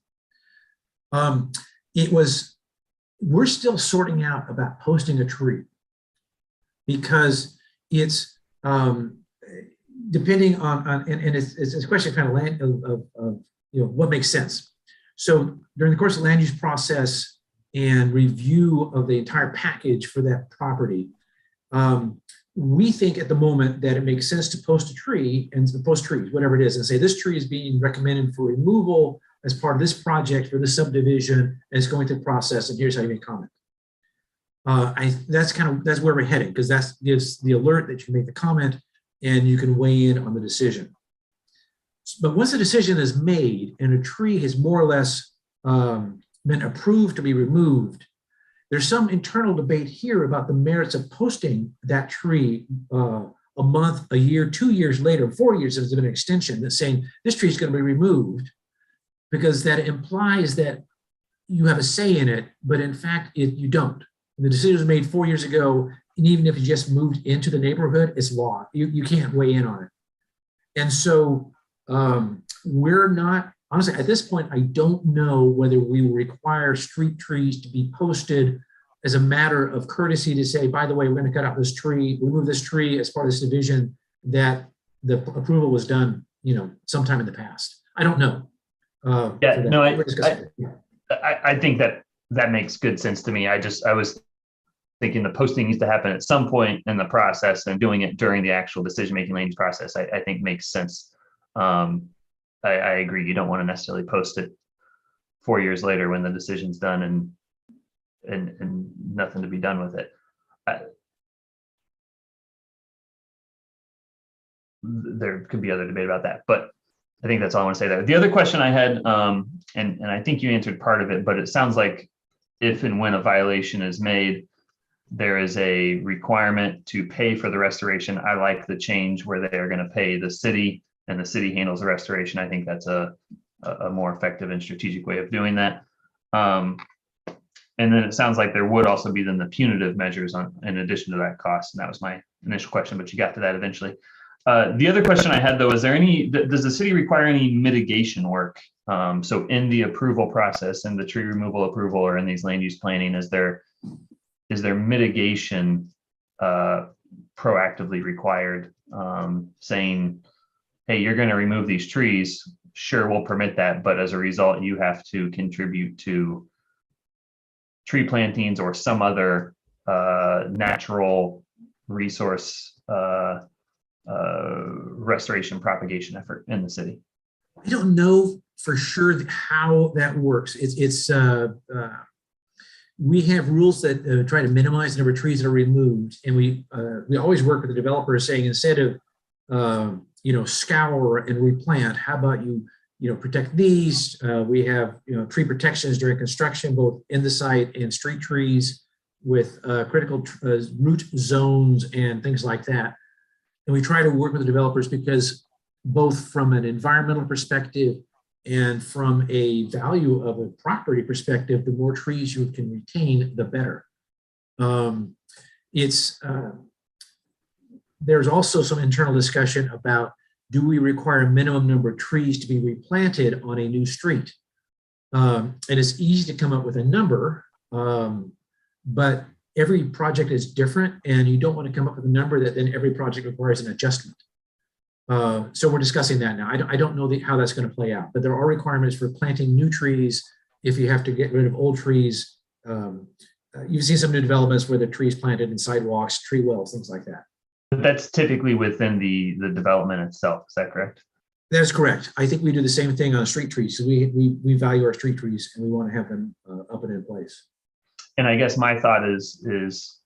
We're still sorting out about posting a tree, because it's depending on and it's a question of kind of what makes sense. So during the course of the land use process and review of the entire package for that property, we think at the moment that it makes sense to post a tree and post trees, whatever it is, and say this tree is being recommended for removal as part of this project for this subdivision, and it's going through the process, and here's how you make comment. That's where we're heading, because that gives the alert that you make the comment and you can weigh in on the decision. But once the decision is made and a tree has more or less been approved to be removed, there's some internal debate here about the merits of posting that tree a month, a year, 2 years later, 4 years if there's been an extension that's saying this tree is going to be removed, because that implies that you have a say in it, but in fact you don't. And the decision was made 4 years ago, and even if you just moved into the neighborhood, it's law. You can't weigh in on it. And so we're not, honestly, at this point, I don't know whether we will require street trees to be posted as a matter of courtesy to say, by the way, we're going to cut out this tree, remove this tree as part of this division, that the approval was done, sometime in the past. I don't know. I think that makes good sense to me. I was thinking the posting needs to happen at some point in the process, and doing it during the actual decision-making land use process, I think makes sense. I agree. You don't want to necessarily post it 4 years later when the decision's done and nothing to be done with it. There could be other debate about that, but I think that's all I want to say there. The other question I had, and I think you answered part of it, but it sounds like if and when a violation is made, there is a requirement to pay for the restoration. I like the change where they are going to pay the city and the city handles the restoration. I think that's a more effective and strategic way of doing that. And then it sounds like there would also be then the punitive measures in addition to that cost. And that was my initial question, but you got to that eventually. The other question I had though, does the city require any mitigation work? So in the approval process, in the tree removal approval, or in these land use planning, is there mitigation proactively required, saying, hey, you're going to remove these trees, sure, we'll permit that, but as a result, you have to contribute to tree plantings or some other natural resource restoration propagation effort in the city? I don't know for sure how that works. We have rules that try to minimize the number of trees that are removed, and we always work with the developers saying, instead of scour and replant, how about you protect these? We have tree protections during construction, both in the site and street trees. critical root zones and things like that. And we try to work with the developers because both from an environmental perspective and from a value of a property perspective, the more trees you can retain, the better. There's also some internal discussion about, do we require a minimum number of trees to be replanted on a new street? And it's easy to come up with a number, but every project is different, and you don't want to come up with a number that then every project requires an adjustment. So we're discussing that now. I don't know how that's going to play out, but there are requirements for planting new trees if you have to get rid of old trees. You've seen some new developments where the trees planted in sidewalks, tree wells, things like that. But that's typically within the development itself. Is that correct? That's correct. I think we do the same thing on street trees. So we value our street trees, and we want to have them up and in place. And I guess my thought is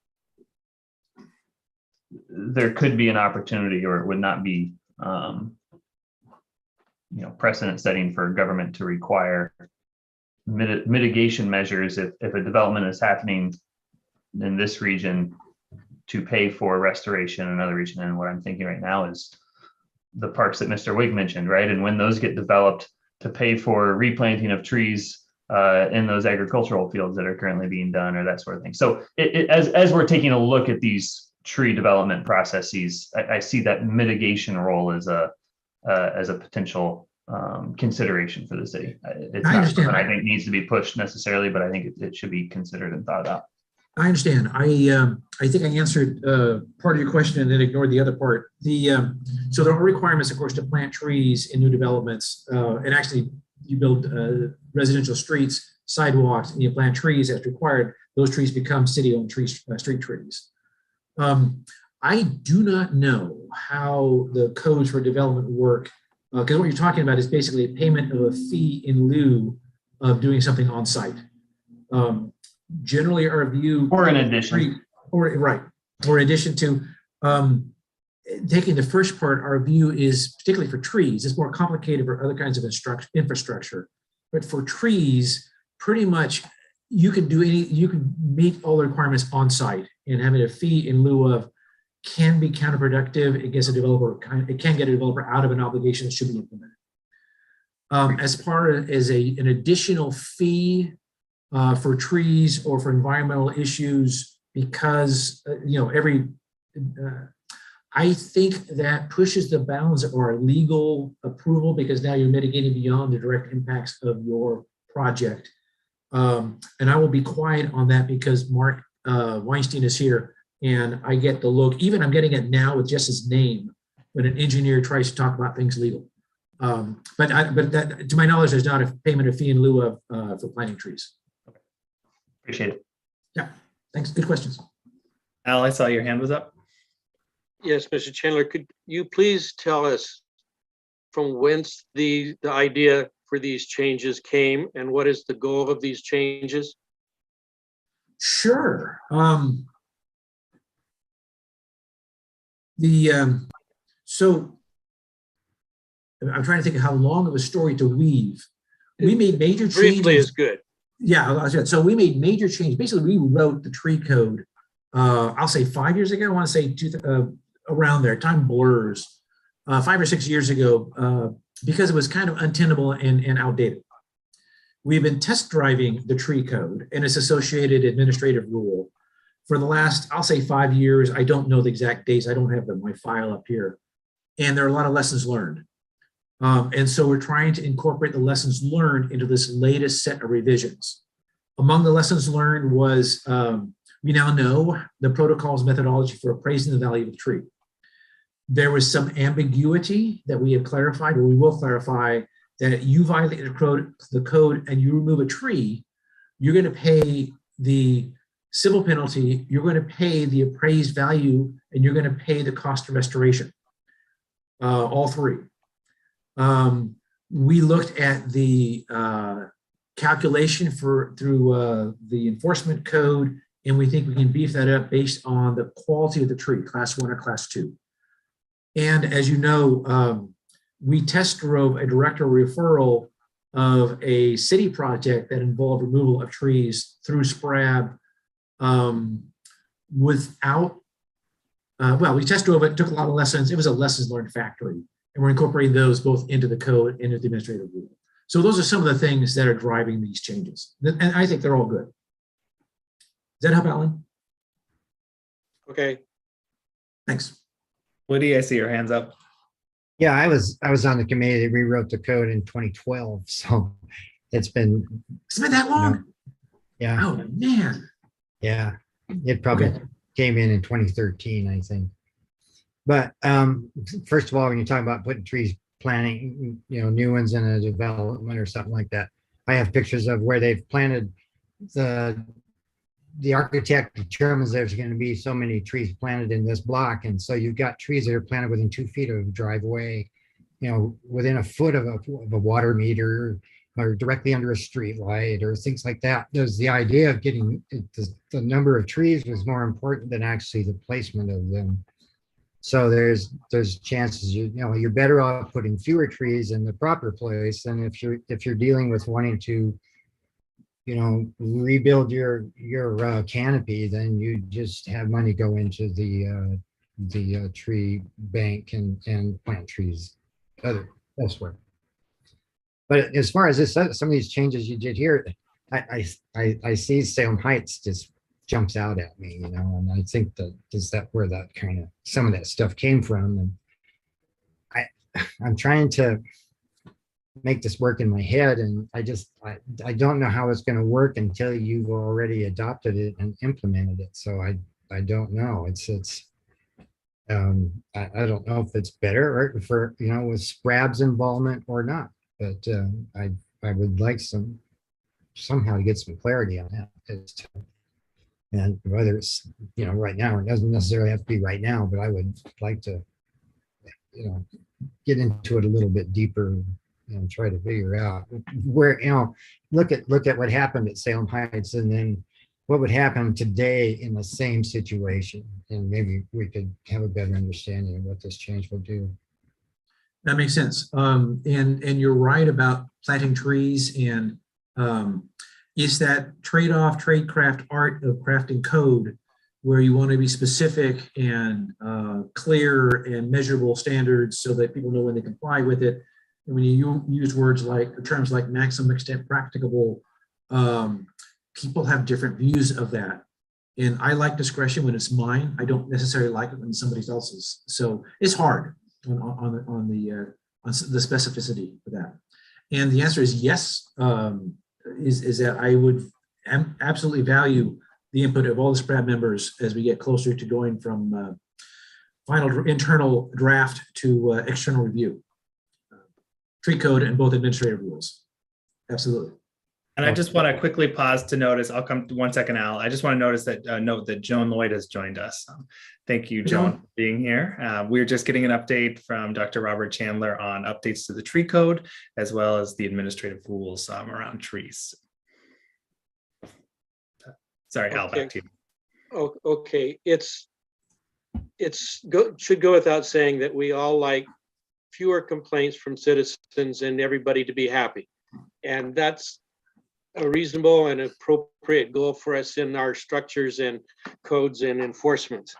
there could be an opportunity, or it would not be, precedent setting for government to require mitigation measures if a development is happening in this region to pay for restoration in another region. And what I'm thinking right now is the parks that Mr. Wig mentioned, right? And when those get developed, to pay for replanting of trees in those agricultural fields that are currently being done, or that sort of thing. So as we're taking a look at these tree development processes, I see that mitigation role as a potential consideration for the city. It's not something I think needs to be pushed necessarily, but I think it should be considered and thought about. I understand. I think I answered part of your question and then ignored the other part. So there are requirements, of course, to plant trees in new developments. And actually, you build residential streets, sidewalks, and you plant trees as required. Those trees become city-owned street trees. I do not know how the codes for development work, because what you're talking about is basically a payment of a fee in lieu of doing something on site. Generally, our view, or in addition, or in addition to taking the first part, our view is particularly for trees. It's more complicated for other kinds of infrastructure, but for trees, pretty much you can meet all the requirements on site, and having a fee in lieu of can be counterproductive. It gets a developer, it can get a developer out of an obligation that should be implemented. As far as an additional fee for trees or for environmental issues, because I think that pushes the bounds of our legal approval, because now you're mitigating beyond the direct impacts of your project. And I will be quiet on that because Mark Weinstein is here, and I get the look, even I'm getting it now with just his name, when an engineer tries to talk about things legal. But that, to my knowledge, there's not a payment of fee in lieu of for planting trees. Appreciate it. Yeah, thanks. Good questions. Al, I saw your hand was up. Yes, Mr. Chandler, could you please tell us from whence the idea for these changes came, and what is the goal of these changes? Sure. So I'm trying to think of how long of a story to weave. We made major changes. Briefly is good. Yeah, so we made major changes. Basically, we wrote the tree code, I'll say 5 years ago. I want to say around there. Time blurs. 5 or 6 years ago, because it was kind of untenable and outdated. We've been test driving the tree code and its associated administrative rule for the last, I'll say 5 years. I don't know the exact dates. I don't have my file up here. And there are a lot of lessons learned. And so we're trying to incorporate the lessons learned into this latest set of revisions. Among the lessons learned was we now know the protocol's methodology for appraising the value of the tree. There was some ambiguity that we have clarified, or we will clarify, that you violate the code and you remove a tree, you're going to pay the civil penalty, you're going to pay the appraised value, and you're going to pay the cost of restoration. All three. We looked at the calculation through the enforcement code, and we think we can beef that up based on the quality of the tree, class 1 or class 2. And as you know, we test drove a director referral of a city project that involved removal of trees through SPRAB without, well, we test drove it, took a lot of lessons. It was a lessons learned factory. And we're incorporating those both into the code, into the administrative rule. So those are some of the things that are driving these changes. And I think they're all good. Does that help, Alan? Okay. Thanks. Woody, I see your hands up. Yeah, I was on the committee that rewrote the code in 2012, so it's been, It's been that long? yeah, Oh, man. yeah. It probably Okay. came in 2013, I think. But first of all, when you talk about putting trees, planting, new ones in a development or something like that, I have pictures of where they've planted. The architect determines there's going to be so many trees planted in this block, and so you've got trees that are planted within 2 feet of a driveway, within a foot of a water meter, or directly under a street light, or things like that. There's the idea of getting the number of trees was more important than actually the placement of them. So there's chances you're better off putting fewer trees in the proper place than if you're dealing with wanting to rebuild your canopy, then you just have money go into the tree bank and plant trees elsewhere. But as far as this, some of these changes you did here, I see Salem Heights just jumps out at me, and I think that is that where that kind of some of that stuff came from. And I'm trying to make this work in my head, and I don't know how it's going to work until you've already adopted it and implemented it. So I don't know. I don't know if it's better or for with SPRAB's involvement or not, but I would like somehow to get some clarity on that. And whether it's right now, it doesn't necessarily have to be right now, but I would like to get into it a little bit deeper and try to figure out where look at what happened at Salem Heights, and then what would happen today in the same situation, and maybe we could have a better understanding of what this change will do. That makes sense. And you're right about planting trees, and is that trade-off, tradecraft art of crafting code where you want to be specific and clear and measurable standards so that people know when they comply with it. And when you use terms like maximum extent practicable, people have different views of that. And I like discretion when it's mine. I don't necessarily like it when it's somebody else's. So it's hard on the specificity for that. And the answer is yes. Is that I would absolutely value the input of all the SPRAB members as we get closer to going from final internal draft to external review. Tree code and both administrative rules. Absolutely. And I just want to quickly pause to notice, I'll come to 1 second, Al. I just want to notice that note that Joan Lloyd has joined us. Thank you, Joan, for being here. We're just getting an update from Dr. Robert Chandler on updates to the tree code, as well as the administrative rules around trees. Sorry, Al, back to you. Okay, should go without saying that we all like fewer complaints from citizens and everybody to be happy. And that's a reasonable and appropriate goal for us in our structures and codes and enforcement.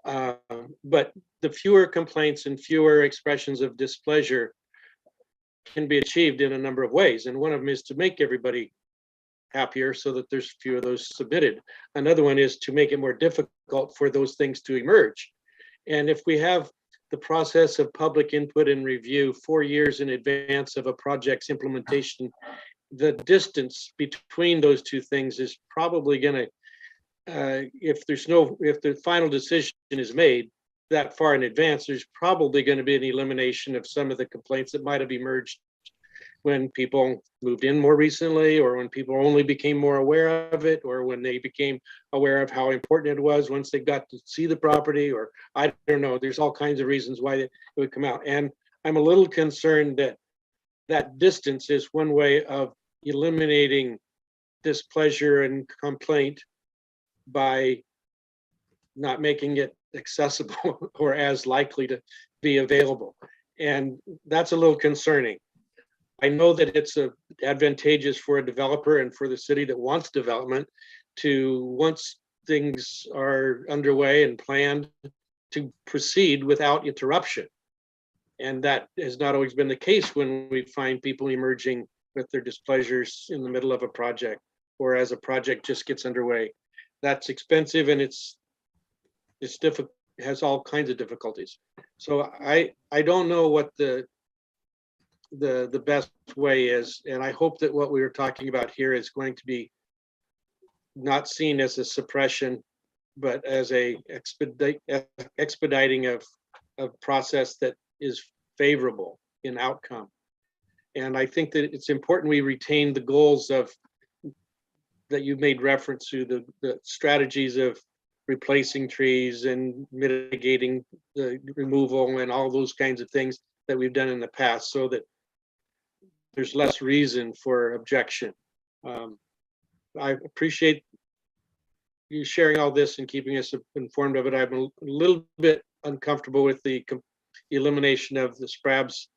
But the fewer complaints and fewer expressions of displeasure can be achieved in a number of ways. And one of them is to make everybody happier so that there's fewer of those submitted. Another one is to make it more difficult for those things to emerge. And if we have the process of public input and review 4 years in advance of a project's implementation, the distance between those two things is probably going to, if the final decision is made that far in advance, there's probably going to be an elimination of some of the complaints that might have emerged when people moved in more recently, or when people only became more aware of it, or when they became aware of how important it was once they got to see the property, or I don't know, there's all kinds of reasons why it would come out. And I'm a little concerned that that distance is one way of eliminating displeasure and complaint by not making it accessible or as likely to be available. And that's a little concerning. I know that it's advantageous for a developer and for the city that wants development to, once things are underway and planned to proceed without interruption. And that has not always been the case when we find people emerging with their displeasures in the middle of a project, or as a project just gets underway. That's expensive, and it's difficult, has all kinds of difficulties. So I don't know what the best way is, and I hope that what we were talking about here is going to be not seen as a suppression, but as a expediting of process that is favorable in outcome. And I think that it's important we retain the goals of that you made reference to, the strategies of replacing trees and mitigating the removal and all those kinds of things that we've done in the past, so that there's less reason for objection. I appreciate you sharing all this and keeping us informed of it. I'm a little bit uncomfortable with the elimination of the SPRAB's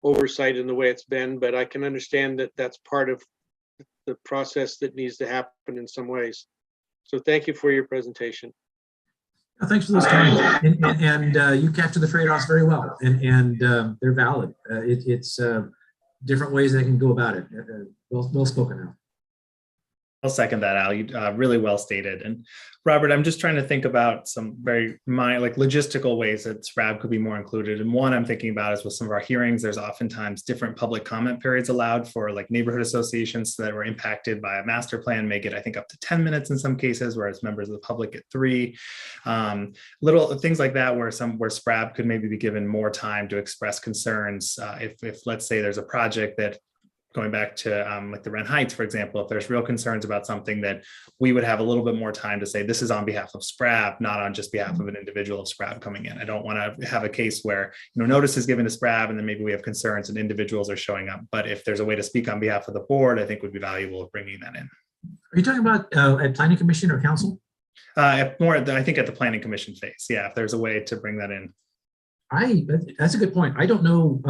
oversight in the way it's been, but I can understand that that's part of the process that needs to happen in some ways. So thank you for your presentation. Thanks for those comments. And you captured the trade-offs very well, and they're valid. It's different ways they can go about it. Well spoken now. I'll second that, Al. You really well stated. And Robert, I'm just trying to think about some very logistical ways that SPRAB could be more included. And one I'm thinking about is with some of our hearings, there's oftentimes different public comment periods allowed for like neighborhood associations that were impacted by a master plan, make it, I think, up to 10 minutes in some cases, whereas members of the public get 3. Little things like that where SPRAB could maybe be given more time to express concerns. If let's say there's a project that, going back to like the Wren Heights, for example, if there's real concerns about something, that we would have a little bit more time to say, this is on behalf of SPRAB, not on just behalf of an individual of SPRAB coming in. I don't want to have a case where, notice is given to SPRAB and then maybe we have concerns and individuals are showing up. But if there's a way to speak on behalf of the board, I think would be valuable of bringing that in. Are you talking about at planning commission or council? More, I think at the planning commission phase. Yeah, if there's a way to bring that in. That's a good point. I don't know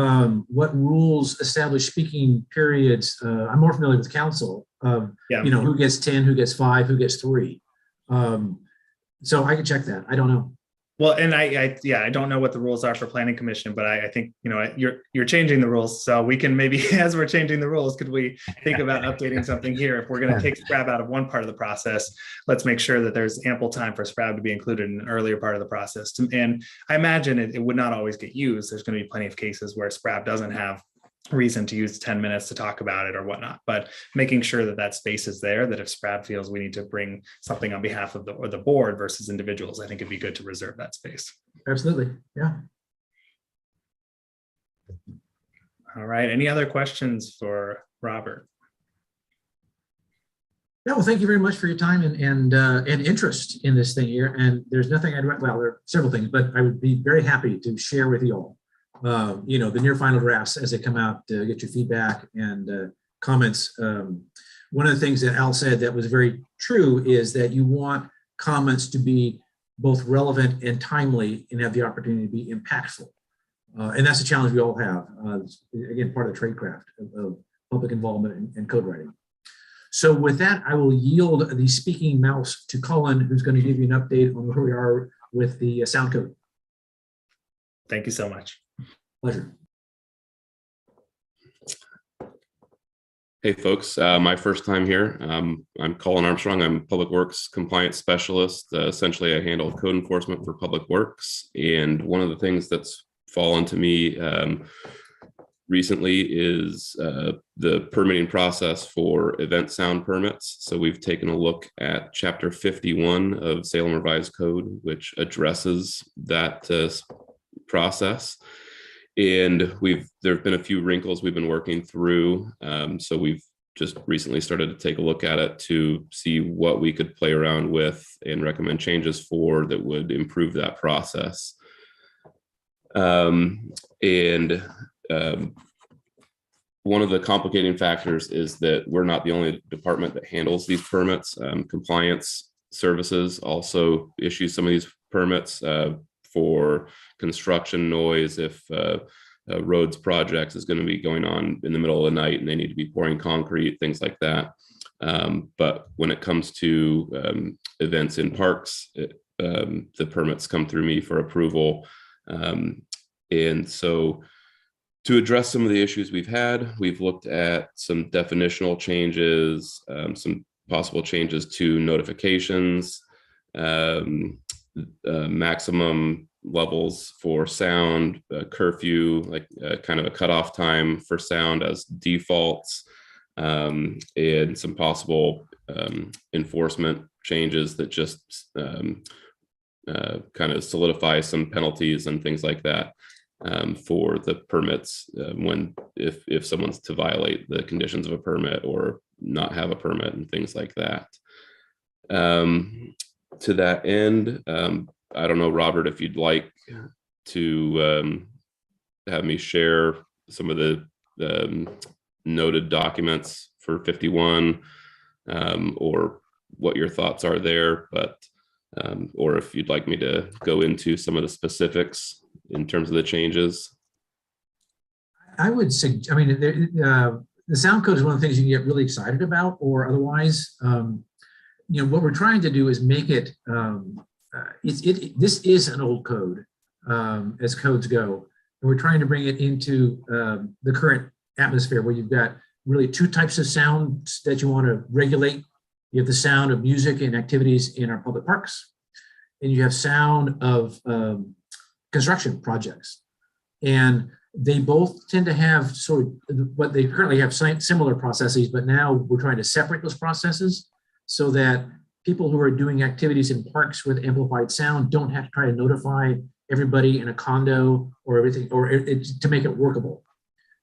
what rules establish speaking periods. I'm more familiar with council. Who gets 10, who gets 5, who gets 3. So I can check that. I don't know. Well, and I don't know what the rules are for planning commission, but I think, you're changing the rules. So we can maybe, as we're changing the rules, could we think about updating something here? If we're going to take SPRAB out of one part of the process, let's make sure that there's ample time for SPRAB to be included in an earlier part of the process. And I imagine it would not always get used. There's going to be plenty of cases where SPRAB doesn't have reason to use 10 minutes to talk about it or whatnot, but making sure that that space is there, that if SPRAB feels we need to bring something on behalf of the board versus individuals, I think it'd be good to reserve that space. Absolutely. Yeah. All right. Any other questions for Robert? No, well, thank you very much for your time and interest in this thing here. And there's nothing there are several things, but I would be very happy to share with you all the near final drafts as they come out, get your feedback and comments. One of the things that Al said that was very true is that you want comments to be both relevant and timely and have the opportunity to be impactful. And that's a challenge we all have. Again, part of the tradecraft of public involvement and code writing. So with that, I will yield the speaking mouse to Colin, who's going to give you an update on where we are with the sound code. Thank you so much. Pleasure. Hey folks, my first time here. I'm Colin Armstrong. I'm Public Works Compliance Specialist. Essentially, I handle code enforcement for Public Works. And one of the things that's fallen to me recently is the permitting process for event sound permits. So we've taken a look at Chapter 51 of Salem Revised Code, which addresses that process. And there have been a few wrinkles we've been working through. So we've just recently started to take a look at it to see what we could play around with and recommend changes for that would improve that process. One of the complicating factors is that we're not the only department that handles these permits. Compliance services also issue some of these permits for construction noise. If roads projects is going to be going on in the middle of the night and they need to be pouring concrete, things like that. But when it comes to events in parks, the permits come through me for approval. And so to address some of the issues we've had, we've looked at some definitional changes, some possible changes to notifications, maximum levels for sound, curfew, like kind of a cutoff time for sound as defaults, and some possible enforcement changes that just kind of solidify some penalties and things like that for the permits if someone's to violate the conditions of a permit or not have a permit and things like that. To that end, I don't know, Robert, if you'd like to have me share some of the noted documents for 51 or what your thoughts are there, but or if you'd like me to go into some of the specifics in terms of the changes. I would say, I mean, the sound code is one of the things you can get really excited about, or otherwise, you know, what we're trying to do is make it, this is an old code as codes go. And we're trying to bring it into the current atmosphere where you've got really two types of sounds that you want to regulate. You have the sound of music and activities in our public parks, and you have sound of construction projects. And they both tend to have sort of what they currently have similar processes, but now we're trying to separate those processes so that people who are doing activities in parks with amplified sound don't have to try to notify everybody in a condo or everything, or to make it workable.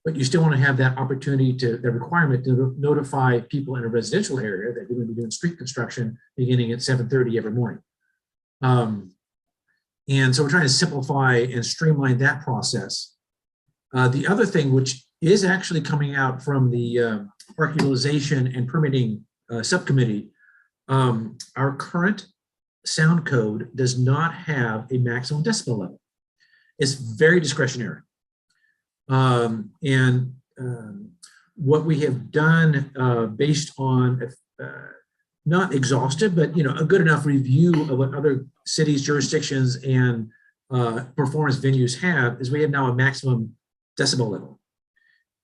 But you still want to have that opportunity to, the requirement to notify people in a residential area that you're going to be doing street construction beginning at 7:30 every morning. And so we're trying to simplify and streamline that process. The other thing, which is actually coming out from the Park Utilization and Permitting Subcommittee, our current sound code does not have a maximum decibel level. It's very discretionary. What we have done based on not exhaustive, but a good enough review of what other cities, jurisdictions, and performance venues have is we have now a maximum decibel level.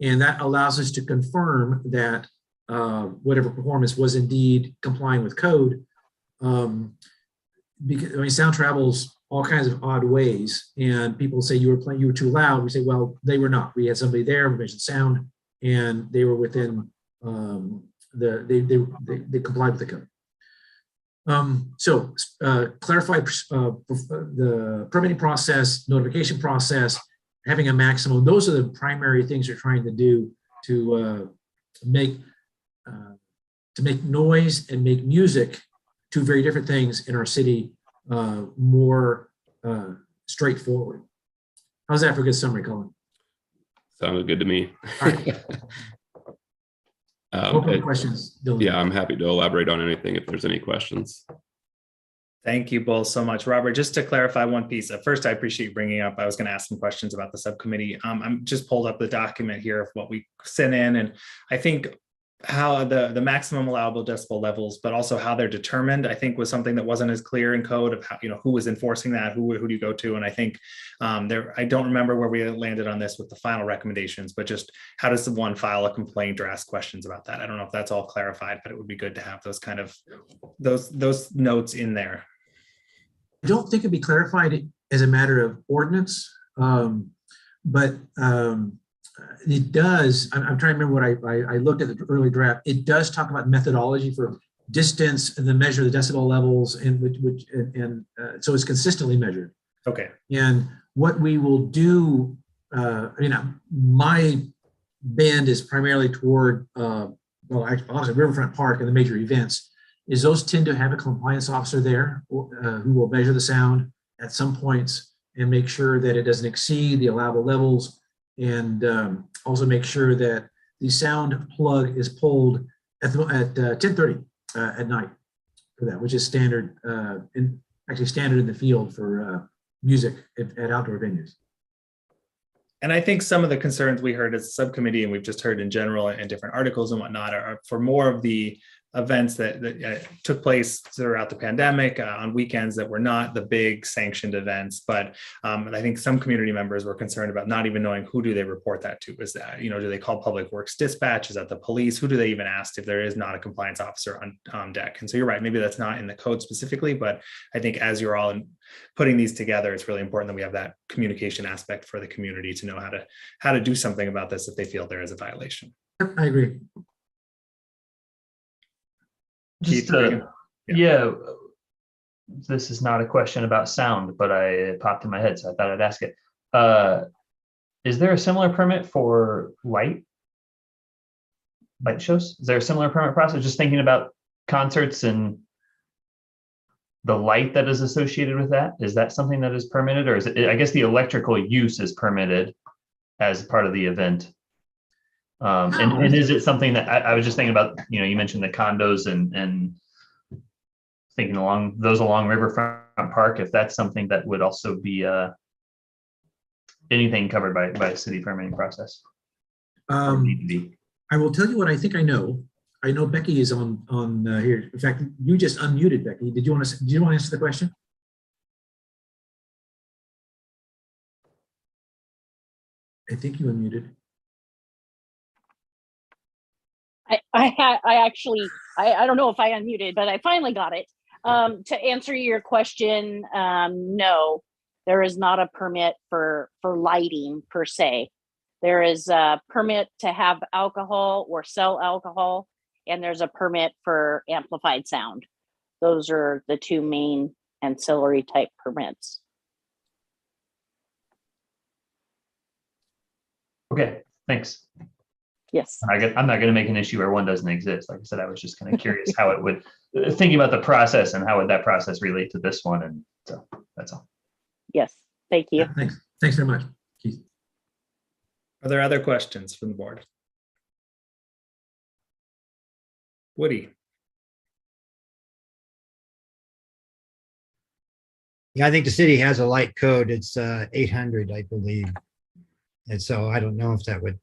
And that allows us to confirm that whatever performance was indeed complying with code. Because I mean, sound travels all kinds of odd ways, and people say you were too loud. We say, well, they were not. We had somebody there, we measured sound, and they were within they complied with the code. Clarify the permitting process, notification process, having a maximum. Those are the primary things we're trying to do to make noise and make music, two very different things in our city, more straightforward. How's that for a good summary, Colin? Sounded good to me. All right. Open questions, Dylan. Yeah, I'm happy to elaborate on anything if there's any questions. Thank you both so much. Robert, just to clarify one piece. At first, I appreciate you bringing up, I was going to ask some questions about the subcommittee. I'm just pulled up the document here of what we sent in, and I think how the maximum allowable decibel levels, but also how they're determined, I think was something that wasn't as clear in code of how, who was enforcing that, who do you go to? And I think I don't remember where we landed on this with the final recommendations, but just how does one file a complaint or ask questions about that? I don't know if that's all clarified, but it would be good to have those kind of, those notes in there. I don't think it'd be clarified as a matter of ordinance, but it does. I'm trying to remember what I looked at the early draft. It does talk about methodology for distance and then measure the decibel levels, and so it's consistently measured. Okay. And what we will do, my band is primarily toward, obviously Riverfront Park and the major events, is those tend to have a compliance officer there who will measure the sound at some points and make sure that it doesn't exceed the allowable levels, and also make sure that the sound plug is pulled at 10:30 at night for that, which is standard, standard in the field for music at outdoor venues. And I think some of the concerns we heard as a subcommittee, and we've just heard in general in different articles and whatnot, are for more of the events that took place throughout the pandemic on weekends that were not the big sanctioned events. But I think some community members were concerned about not even knowing who do they report that to. Is that, do they call Public Works Dispatch? Is that the police? Who do they even ask if there is not a compliance officer on deck? And so you're right, maybe that's not in the code specifically, but I think as you're all putting these together, it's really important that we have that communication aspect for the community to know how to do something about this if they feel there is a violation. I agree. Just Keith, yeah, this is not a question about sound, but it popped in my head, so I thought I'd ask it. Is there a similar permit for light shows? Is there a similar permit process? Just thinking about concerts and the light that is associated with that. Is that something that is permitted, or is it? I guess the electrical use is permitted as part of the event. And is it something that I was just thinking about? You mentioned the condos and thinking along Riverfront Park. If that's something that would also be anything covered by a city permitting process. I will tell you what I think I know. I know Becky is on here. In fact, you just unmuted, Becky. Do you want to answer the question? I think you unmuted. I actually don't know if I unmuted, but I finally got it. To answer your question, no, there is not a permit for lighting per se. There is a permit to have alcohol or sell alcohol, and there's a permit for amplified sound. Those are the two main ancillary type permits. Okay, thanks. Yes. I'm not going to make an issue where one doesn't exist. Like I said, I was just kind of curious how it would, thinking about the process and how would that process relate to this one. And so that's all. Yes, thank you. Yeah, thanks very much, Keith. Are there other questions from the board? Woody. Yeah, I think the city has a light code. It's 800, I believe. And so I don't know if that would,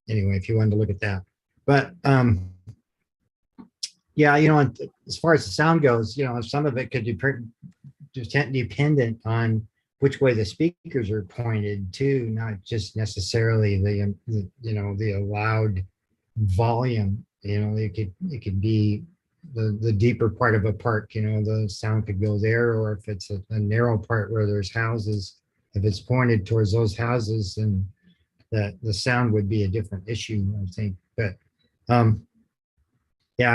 anyway, if you wanted to look at that. But yeah, as far as the sound goes, some of it could be dependent on which way the speakers are pointed to, not just necessarily the allowed volume. It could be the deeper part of a park, the sound could go there, or if it's a narrow part where there's houses, if it's pointed towards those houses, then that the sound would be a different issue, I think. But yeah,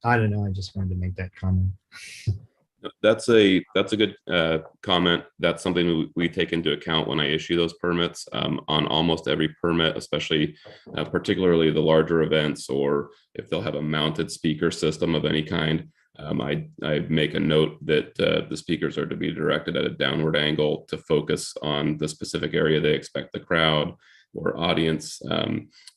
I don't know. I just wanted to make that comment. That's a good comment. That's something we take into account when I issue those permits on almost every permit, especially particularly the larger events, or if they'll have a mounted speaker system of any kind. I make a note that the speakers are to be directed at a downward angle to focus on the specific area they expect the crowd or audience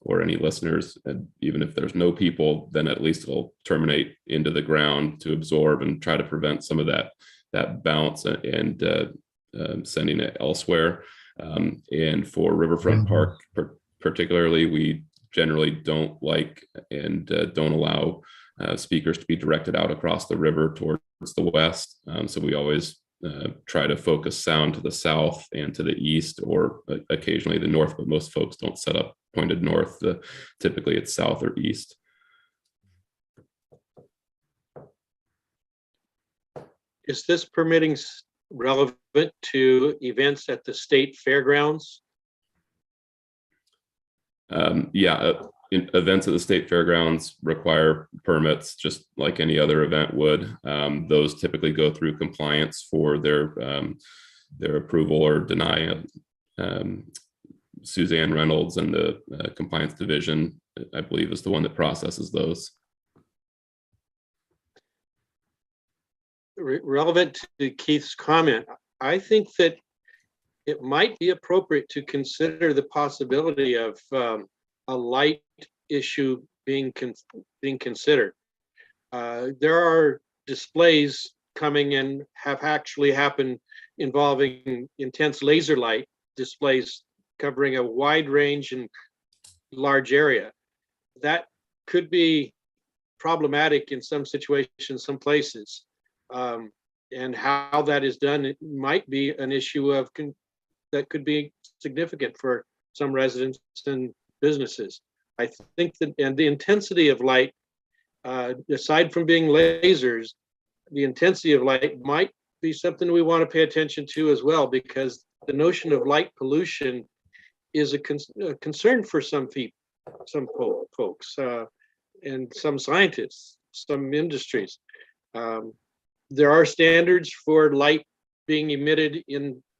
or any listeners. And even if there's no people, then at least it'll terminate into the ground to absorb and try to prevent some of that bounce and sending it elsewhere. And for Riverfront Park particularly, we generally don't like and don't allow speakers to be directed out across the river towards the west. So we always try to focus sound to the south and to the east, or occasionally the north, but most folks don't set up pointed north. Typically it's south or east. Is this permitting relevant to events at the state fairgrounds? Yeah, events at the state fairgrounds require permits just like any other event would. Those typically go through compliance for their approval or deny. Suzanne Reynolds and the compliance division, I believe, is the one that processes those. Relevant to Keith's comment, I think that it might be appropriate to consider the possibility of a light issue being considered. There are displays coming and have actually happened involving intense laser light displays covering a wide range and large area. That could be problematic in some situations, some places. And how that is done, it might be an issue of that could be significant for some residents and businesses. I think that, and the intensity of light, aside from being lasers, the intensity of light might be something we want to pay attention to as well, because the notion of light pollution is a concern for some people, some folks, and some scientists, some industries. There are standards for light being emitted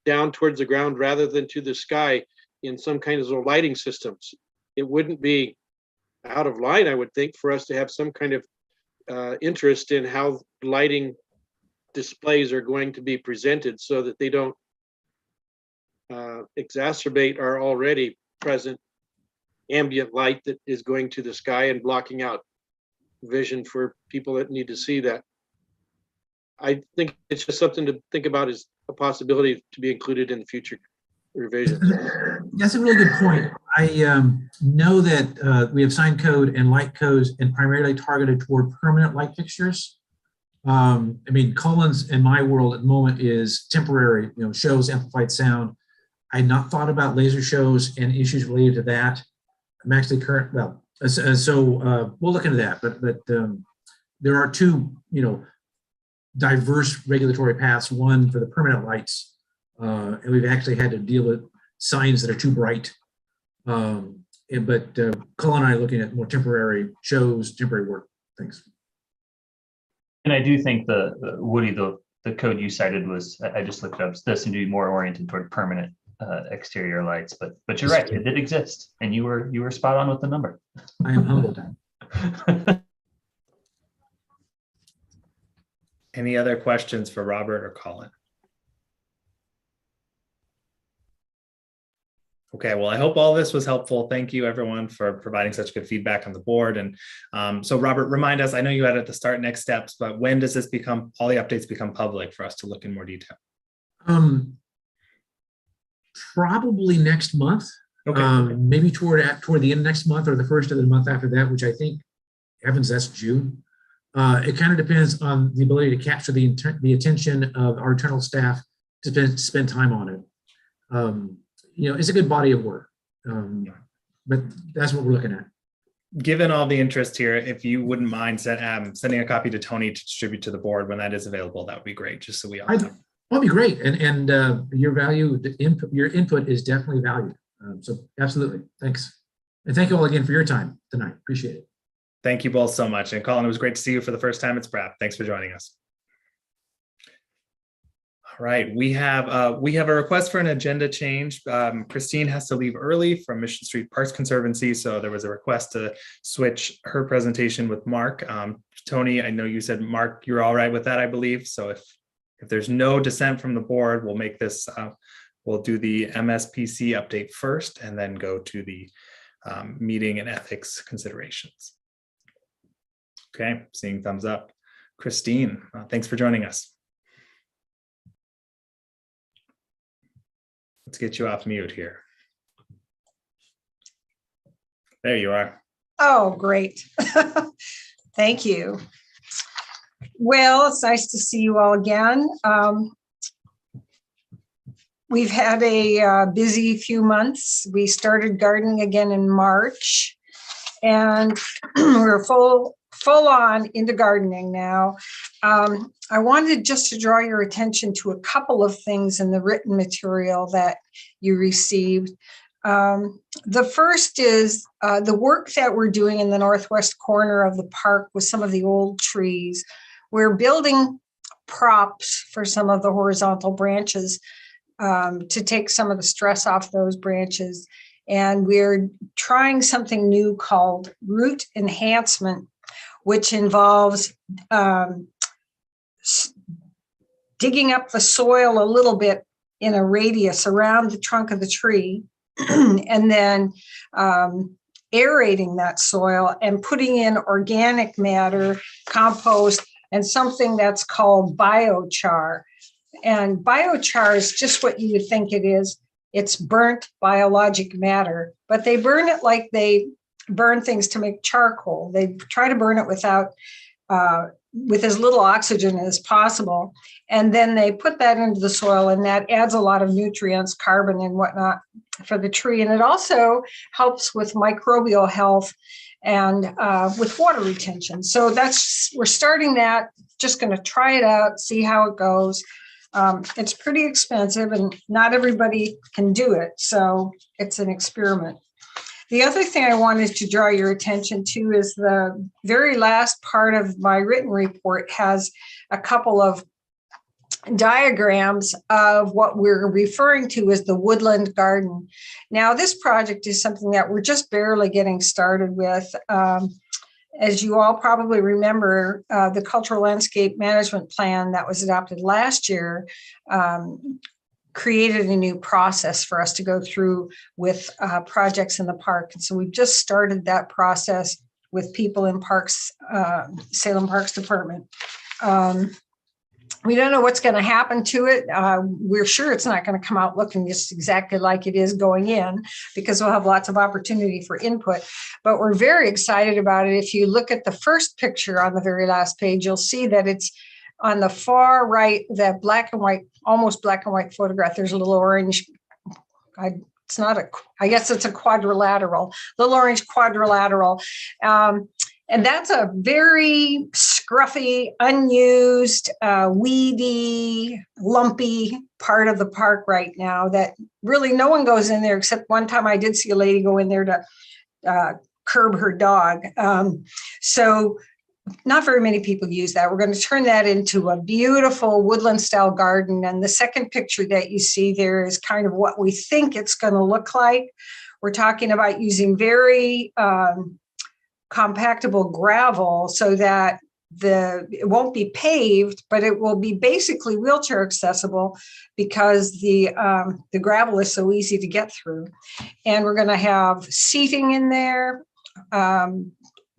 down towards the ground rather than to the sky in some kinds of lighting systems. It wouldn't be out of line, I would think, for us to have some kind of interest in how lighting displays are going to be presented so that they don't exacerbate our already present ambient light that is going to the sky and blocking out vision for people that need to see that. I think it's just something to think about as a possibility to be included in the future revisions. That's a really good point. I know that we have sign code and light codes and primarily targeted toward permanent light fixtures. I mean, Colin's in my world at the moment is temporary, shows, amplified sound. I had not thought about laser shows and issues related to that. I'm actually we'll look into that, but there are two, diverse regulatory paths, one for the permanent lights, and we've actually had to deal with signs that are too bright. But Colin and I are looking at more temporary shows, temporary work things. And I do think Woody, the code you cited was, I just looked it up, this to be more oriented toward permanent exterior lights, but you're right, it did exist, and you were spot on with the number. I am humbled. Any other questions for Robert or Colin? Okay, well, I hope all this was helpful. Thank you, everyone, for providing such good feedback on the board. And so, Robert, remind us, I know you had at the start next steps, but when does this all the updates become public for us to look in more detail? Probably next month. Okay. Maybe toward the end of next month or the first of the month after that, which I think, heavens, that's June. It kind of depends on the ability to capture the attention of our internal staff to spend time on it. It's a good body of work, but that's what we're looking at. Given all the interest here, if you wouldn't mind sending a copy to Tony to distribute to the board when that is available, that would be great, just so we all know. That'd be great, and your input is definitely valued. So absolutely, thanks, and thank you all again for your time tonight. Appreciate it. Thank you both so much, and Colin, it was great to see you for the first time. It's Brad. Thanks for joining us. All right, we have a request for an agenda change. Christine has to leave early from Mission Street Parks Conservancy, so there was a request to switch her presentation with Mark. Tony, I know you said, Mark, you're all right with that, I believe. So if there's no dissent from the board, we'll make this, we'll do the MSPC update first and then go to the meeting and ethics considerations. Okay, seeing thumbs up. Christine, thanks for joining us. Let's get you off mute here. There you are. Oh, great. Thank you. Well, it's nice to see you all again. We've had a busy few months. We started gardening again in March, and we're full on into gardening now. I wanted just to draw your attention to a couple of things in the written material that you received. The first is the work that we're doing in the northwest corner of the park with some of the old trees. We're building props for some of the horizontal branches to take some of the stress off those branches. And we're trying something new called root enhancement, which involves digging up the soil a little bit in a radius around the trunk of the tree, and then aerating that soil and putting in organic matter, compost, and something that's called biochar. And biochar is just what you would think it is. it's burnt biologic matter, but they burn it like they burn things to make charcoal. They try to burn it with as little oxygen as possible. And then they put that into the soil, and that adds a lot of nutrients, carbon and whatnot for the tree. And it also helps with microbial health and with water retention. So we're starting that, just going to try it out, see how it goes. It's pretty expensive and not everybody can do it. So it's an experiment. The other thing I wanted to draw your attention to is the very last part of my written report has a couple of diagrams of what we're referring to as the Woodland Garden. Now, this project is something that we're just barely getting started with. As you all probably remember, the Cultural Landscape Management Plan that was adopted last year created a new process for us to go through with projects in the park. And so we've just started that process with people in parks, Salem Parks Department. We don't know what's going to happen to it. We're sure it's not going to come out looking just exactly like it is going in, because we'll have lots of opportunity for input. But we're very excited about it. If you look at the first picture on the very last page, you'll see that it's on the far right, that black and white, almost black and white photograph. There's a little orange. I guess it's a quadrilateral, little orange quadrilateral. And that's a very scruffy, unused, weedy, lumpy part of the park right now that really no one goes in there, except one time I did see a lady go in there to curb her dog. So not very many people use that. We're going to turn that into a beautiful woodland style garden. And the second picture that you see there is kind of what we think it's going to look like. We're talking about using very compactable gravel so that it won't be paved, but it will be basically wheelchair accessible because the gravel is so easy to get through. And we're going to have seating in there,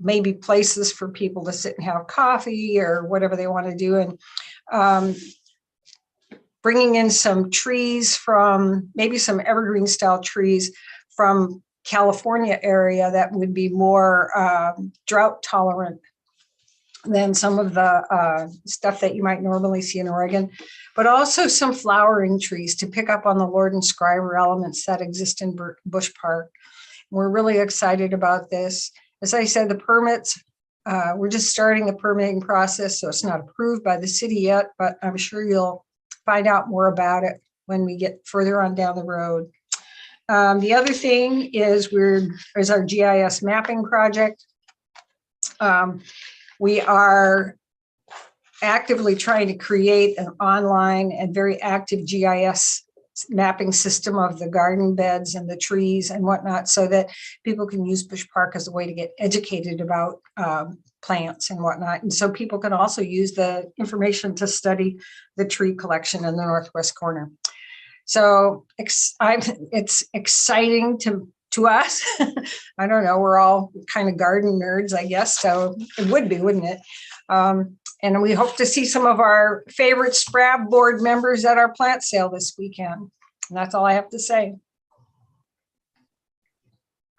maybe places for people to sit and have coffee or whatever they want to do. And bringing in some trees from, maybe some evergreen style trees from California area that would be more drought tolerant than some of the stuff that you might normally see in Oregon, but also some flowering trees to pick up on the Lord and Scriber elements that exist in Bush Park. We're really excited about this. As I said, the permits, we're just starting the permitting process, so it's not approved by the city yet, but I'm sure you'll find out more about it when we get further on down the road. The other thing is our GIS mapping project. We are actively trying to create an online and very active GIS mapping system of the garden beds and the trees and whatnot, so that people can use Bush Park as a way to get educated about plants and whatnot. And so people can also use the information to study the tree collection in the northwest corner. So it's exciting to us. I don't know, we're all kind of garden nerds, I guess. So it would be, wouldn't it? And we hope to see some of our favorite SPRAB board members at our plant sale this weekend. And that's all I have to say.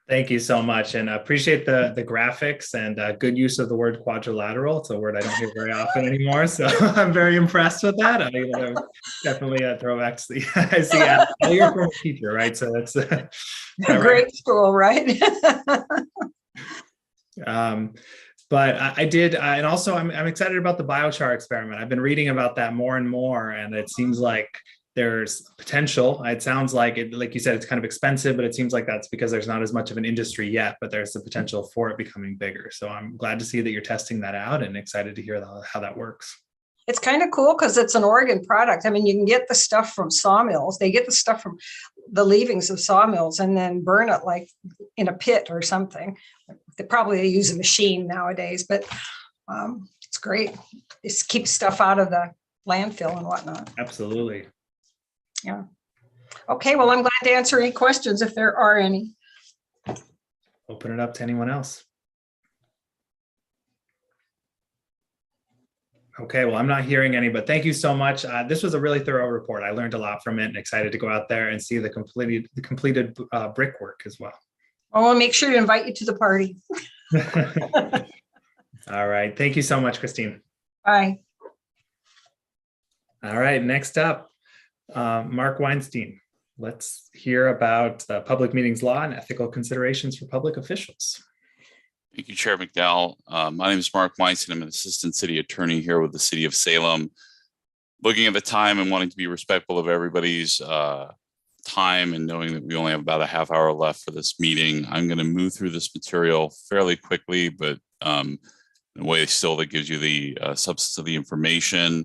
Thank you so much, and appreciate the graphics and good use of the word quadrilateral. It's a word I don't hear very often anymore, so I'm very impressed with that. Definitely a throwback to the, I see, you're a former teacher, right? So that's a great school, right? But I did, and also I'm excited about the biochar experiment. I've been reading about that more and more, and it seems like there's potential. It sounds like it, like you said, it's kind of expensive, but it seems like that's because there's not as much of an industry yet, but there's the potential for it becoming bigger. So I'm glad to see that you're testing that out and excited to hear how that works. It's kind of cool because it's an Oregon product. I mean, you can get the stuff from sawmills. They get the stuff from the leavings of sawmills and then burn it like in a pit or something. They probably use a machine nowadays, but it's great. It keeps stuff out of the landfill and whatnot. Absolutely. Yeah. Okay, well, I'm glad to answer any questions if there are any. Open it up to anyone else. Okay, well, I'm not hearing any, but thank you so much. This was a really thorough report. I learned a lot from it and excited to go out there and see the completed brickwork as well. Well, we'll make sure to invite you to the party. All right. Thank you so much, Christine. Bye. All right. Next up, Mark Weinstein. Let's hear about the public meetings law and ethical considerations for public officials. Thank you, Chair McDowell. My name is Mark Weinstein. I'm an assistant city attorney here with the city of Salem. Looking at the time and wanting to be respectful of everybody's time and knowing that we only have about a half hour left for this meeting, I'm going to move through this material fairly quickly, but in a way still that gives you the substance of the information.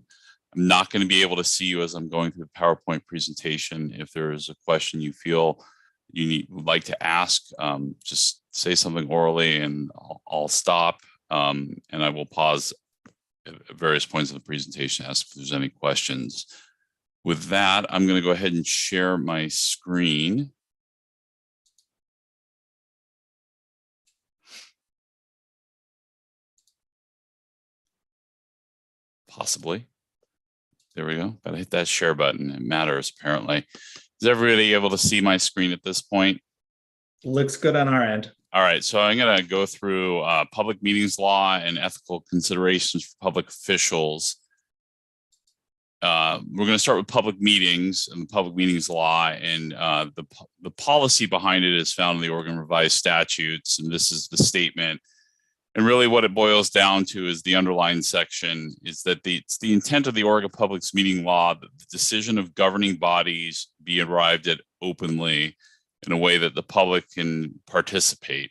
I'm not going to be able to see you as I'm going through the PowerPoint presentation. If there is a question you feel would like to ask, just say something orally and I'll stop and I will pause at various points in the presentation, ask if there's any questions. With that, I'm going to go ahead and share my screen. Possibly. There we go. Gotta hit that share button. It matters apparently. Is everybody able to see my screen at this point? Looks good on our end. All right, so I'm going to go through public meetings law and ethical considerations for public officials. We're going to start with public meetings and the public meetings law, and the policy behind it is found in the Oregon Revised Statutes, and this is the statement. And really what it boils down to is the underlying section is that it's the intent of the Oregon Public Meeting Law that the decision of governing bodies be arrived at openly in a way that the public can participate.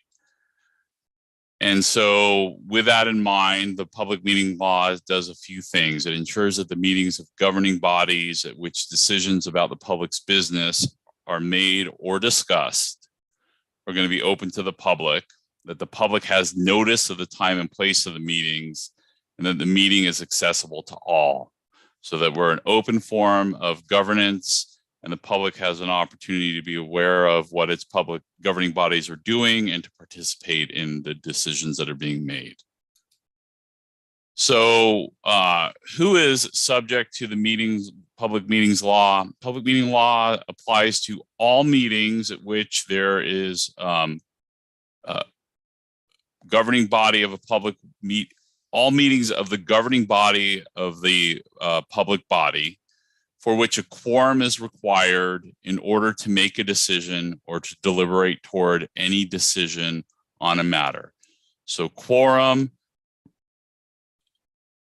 And so with that in mind, the public meeting law does a few things. It ensures that the meetings of governing bodies at which decisions about the public's business are made or discussed are going to be open to the public, that the public has notice of the time and place of the meetings, and that the meeting is accessible to all, so that we're an open form of governance and the public has an opportunity to be aware of what its public governing bodies are doing and to participate in the decisions that are being made. So who is subject to the public meetings law? Public meeting law applies to all meetings at which there is governing body of a public all meetings of the governing body of the public body for which a quorum is required in order to make a decision or to deliberate toward any decision on a matter. So quorum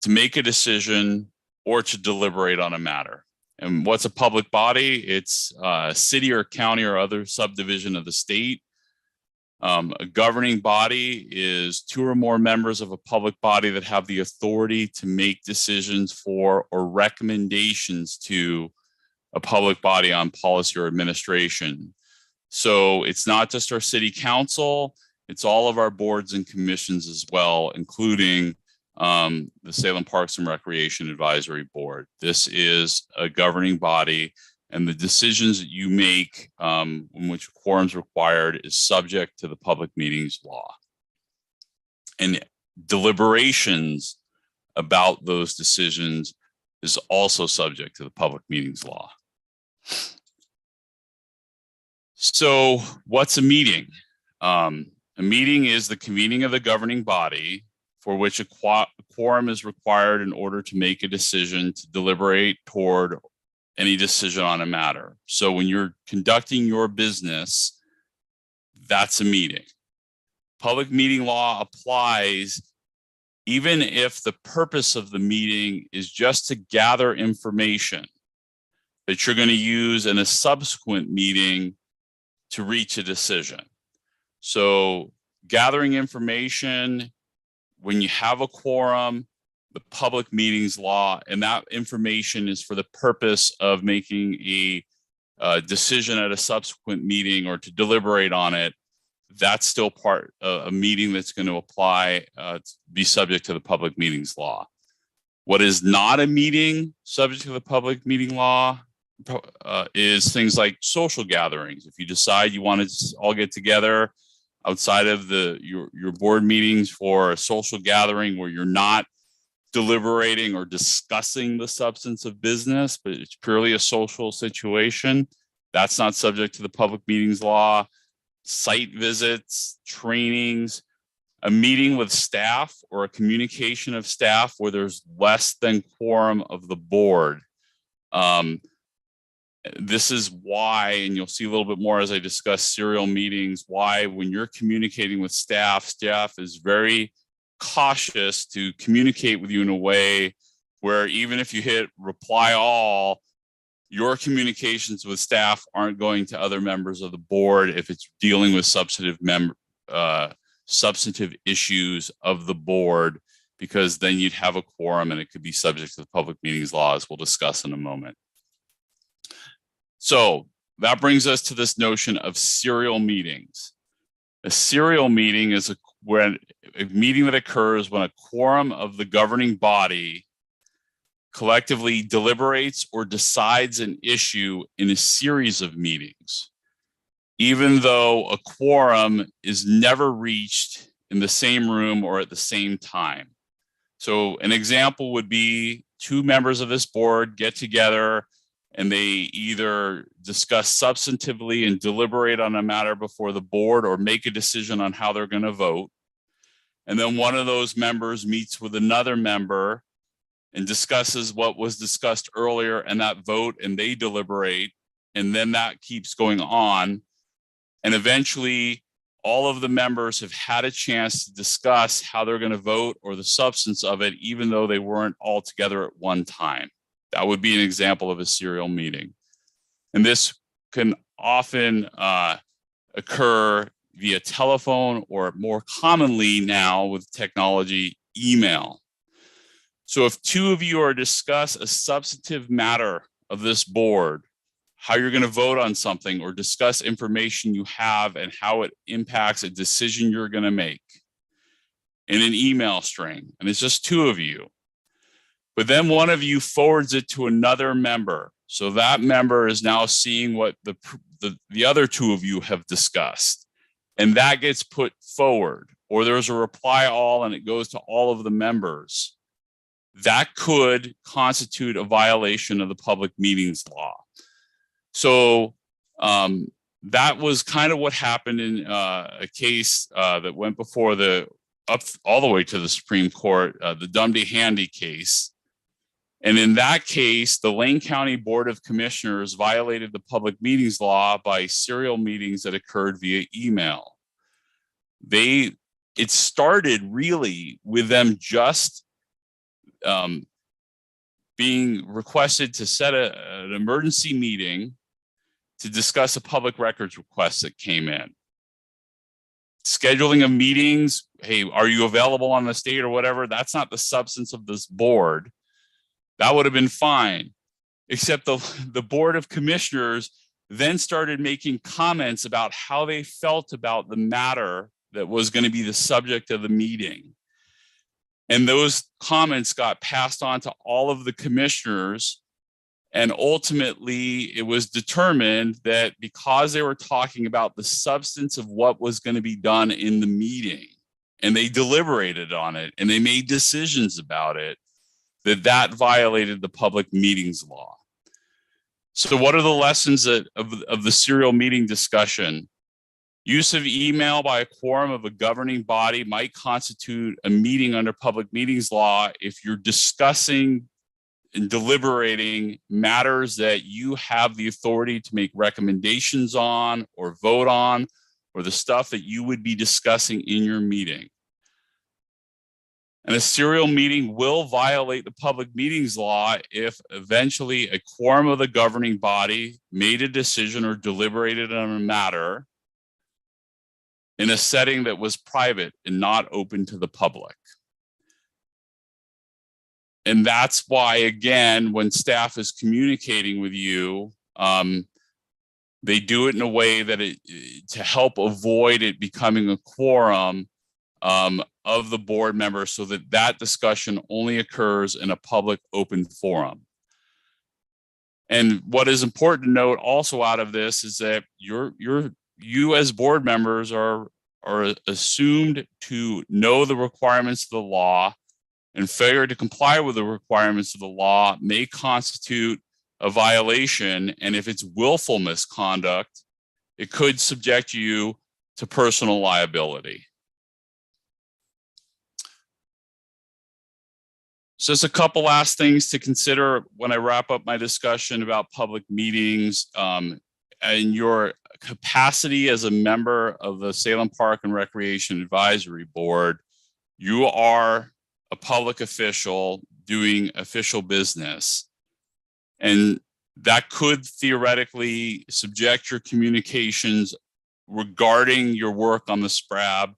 to make a decision or to deliberate on a matter. And what's a public body? It's a city or county or other subdivision of the state. A governing body is two or more members of a public body that have the authority to make decisions for or recommendations to a public body on policy or administration. So it's not just our city council, it's all of our boards and commissions as well, including the Salem Parks and Recreation Advisory Board. This is a governing body, and the decisions that you make in which a quorum is required is subject to the public meetings law. And deliberations about those decisions is also subject to the public meetings law. So what's a meeting? A meeting is the convening of the governing body for which a quorum is required in order to make a decision to deliberate toward any decision on a matter. So when you're conducting your business, that's a meeting. Public meeting law applies even if the purpose of the meeting is just to gather information that you're going to use in a subsequent meeting to reach a decision. So gathering information when you have a quorum, the public meetings law, and that information is for the purpose of making a decision at a subsequent meeting or to deliberate on it. That's still part of a meeting that's going to apply, to be subject to the public meetings law. What is not a meeting subject to the public meeting law is things like social gatherings. If you decide you want to all get together outside of your board meetings for a social gathering where you're not deliberating or discussing the substance of business, but it's purely a social situation, that's not subject to the public meetings law. Site visits, trainings, a meeting with staff or a communication of staff where there's less than quorum of the board. This is why, and you'll see a little bit more as I discuss serial meetings, why when you're communicating with staff, staff is very cautious to communicate with you in a way where even if you hit reply all, your communications with staff aren't going to other members of the board if it's dealing with substantive issues of the board, because then you'd have a quorum and it could be subject to the public meetings law, as we'll discuss in a moment. So that brings us to this notion of serial meetings. A serial meeting is a meeting that occurs when a quorum of the governing body collectively deliberates or decides an issue in a series of meetings, even though a quorum is never reached in the same room or at the same time. So an example would be two members of this board get together and they either discuss substantively and deliberate on a matter before the board or make a decision on how they're going to vote. And then one of those members meets with another member and discusses what was discussed earlier and that vote, and they deliberate, and then that keeps going on. And eventually all of the members have had a chance to discuss how they're going to vote or the substance of it, even though they weren't all together at one time. That would be an example of a serial meeting. And this can often occur via telephone or more commonly now with technology, email. So if two of you are to discuss a substantive matter of this board, how you're going to vote on something or discuss information you have and how it impacts a decision you're going to make in an email string, and it's just two of you. But then one of you forwards it to another member. So that member is now seeing what the other two of you have discussed. And that gets put forward. Or there's a reply all and it goes to all of the members. That could constitute a violation of the public meetings law. So that was kind of what happened in a case that went before up all the way to the Supreme Court, the Dumdy Handy case. And in that case, the Lane County Board of Commissioners violated the public meetings law by serial meetings that occurred via email. It started really with them just being requested to set an emergency meeting to discuss a public records request that came in. Scheduling of meetings, hey, are you available on the state or whatever? That's not the substance of this board. That would have been fine, except the Board of Commissioners then started making comments about how they felt about the matter that was going to be the subject of the meeting. And those comments got passed on to all of the commissioners. And ultimately, it was determined that because they were talking about the substance of what was going to be done in the meeting, and they deliberated on it, and they made decisions about it, that violated the public meetings law. So what are the lessons of the serial meeting discussion? Use of email by a quorum of a governing body might constitute a meeting under public meetings law if you're discussing and deliberating matters that you have the authority to make recommendations on or vote on, or the stuff that you would be discussing in your meeting. And a serial meeting will violate the public meetings law if eventually a quorum of the governing body made a decision or deliberated on a matter in a setting that was private and not open to the public. And that's why, again, when staff is communicating with you, they do it in a way that to help avoid it becoming a quorum of the board members, so that discussion only occurs in a public open forum. And what is important to note also out of this is that you as board members are assumed to know the requirements of the law and failure to comply with the requirements of the law may constitute a violation. And if it's willful misconduct, it could subject you to personal liability. So just a couple last things to consider when I wrap up my discussion about public meetings. And your capacity as a member of the Salem Park and Recreation Advisory Board, you are a public official doing official business. And that could theoretically subject your communications regarding your work on the SPRAB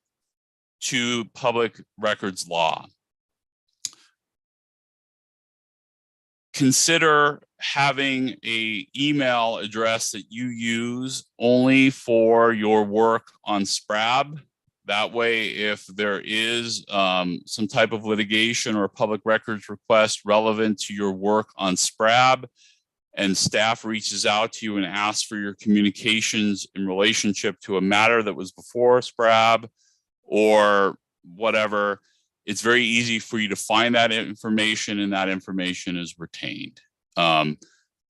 to public records law. Consider having an email address that you use only for your work on SPRAB. That way, if there is some type of litigation or public records request relevant to your work on SPRAB, and staff reaches out to you and asks for your communications in relationship to a matter that was before SPRAB or whatever, it's very easy for you to find that information, and that information is retained.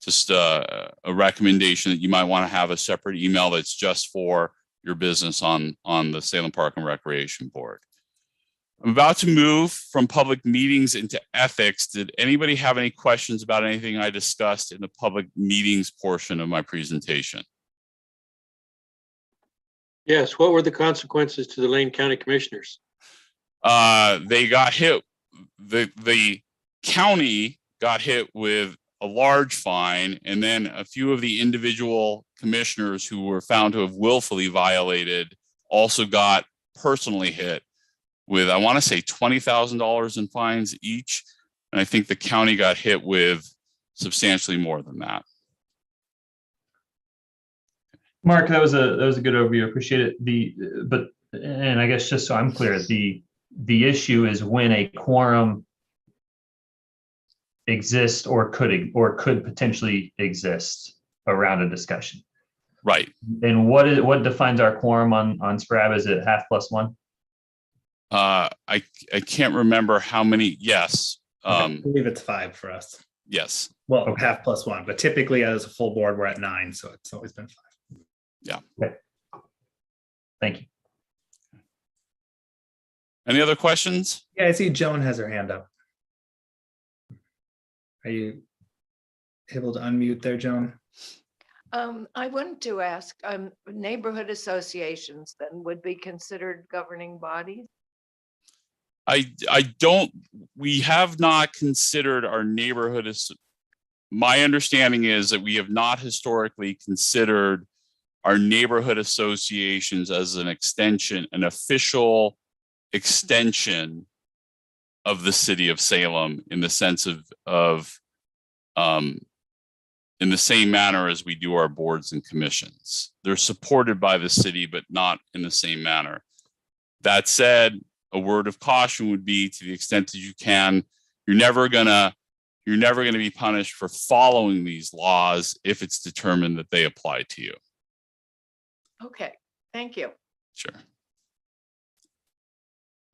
Just a recommendation that you might want to have a separate email that's just for your business on the Salem Park and Recreation Board. I'm about to move from public meetings into ethics. Did anybody have any questions about anything I discussed in the public meetings portion of my presentation? Yes, what were the consequences to the Lane County Commissioners? They got hit, the county got hit with a large fine, and then a few of the individual commissioners who were found to have willfully violated also got personally hit with, I want to say $20,000 in fines each. And I think the county got hit with substantially more than that. Mark, that was a good overview. Appreciate it. And I guess just so I'm clear, the issue is when a quorum exists or could potentially exist around a discussion. Right. And what defines our quorum on SPRAB? Is it half plus one? I can't remember how many. Yes. I believe it's 5 for us. Yes. Well, okay. Half plus 1, but typically as a full board, we're at 9. So it's always been 5. Yeah. Okay. Thank you. Any other questions? Yeah, I see Joan has her hand up. Are you able to unmute there, Joan? I wanted to ask, neighborhood associations then would be considered governing bodies? We have not considered our neighborhood. My understanding is that we have not historically considered our neighborhood associations as an official extension of the city of Salem in the sense of in the same manner as we do our boards and commissions. They're supported by the city, but not in the same manner. That said, a word of caution would be, to the extent that you can, you're never gonna be punished for following these laws if it's determined that they apply to you. Okay, thank you. Sure.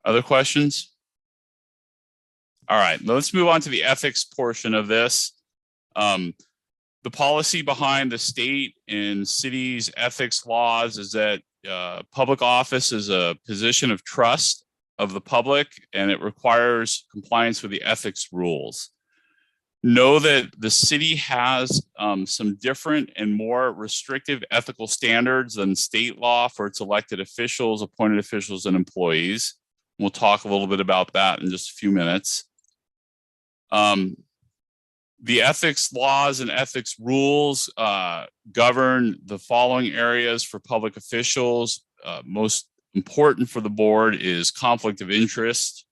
Other questions? All right, let's move on to the ethics portion of this. The policy behind the state and city's ethics laws is that public office is a position of trust of the public, and it requires compliance with the ethics rules. Know that the city has some different and more restrictive ethical standards than state law for its elected officials, appointed officials, and employees. We'll talk a little bit about that in just a few minutes. The ethics laws and ethics rules govern the following areas for public officials. Most important for the board is conflict of interest.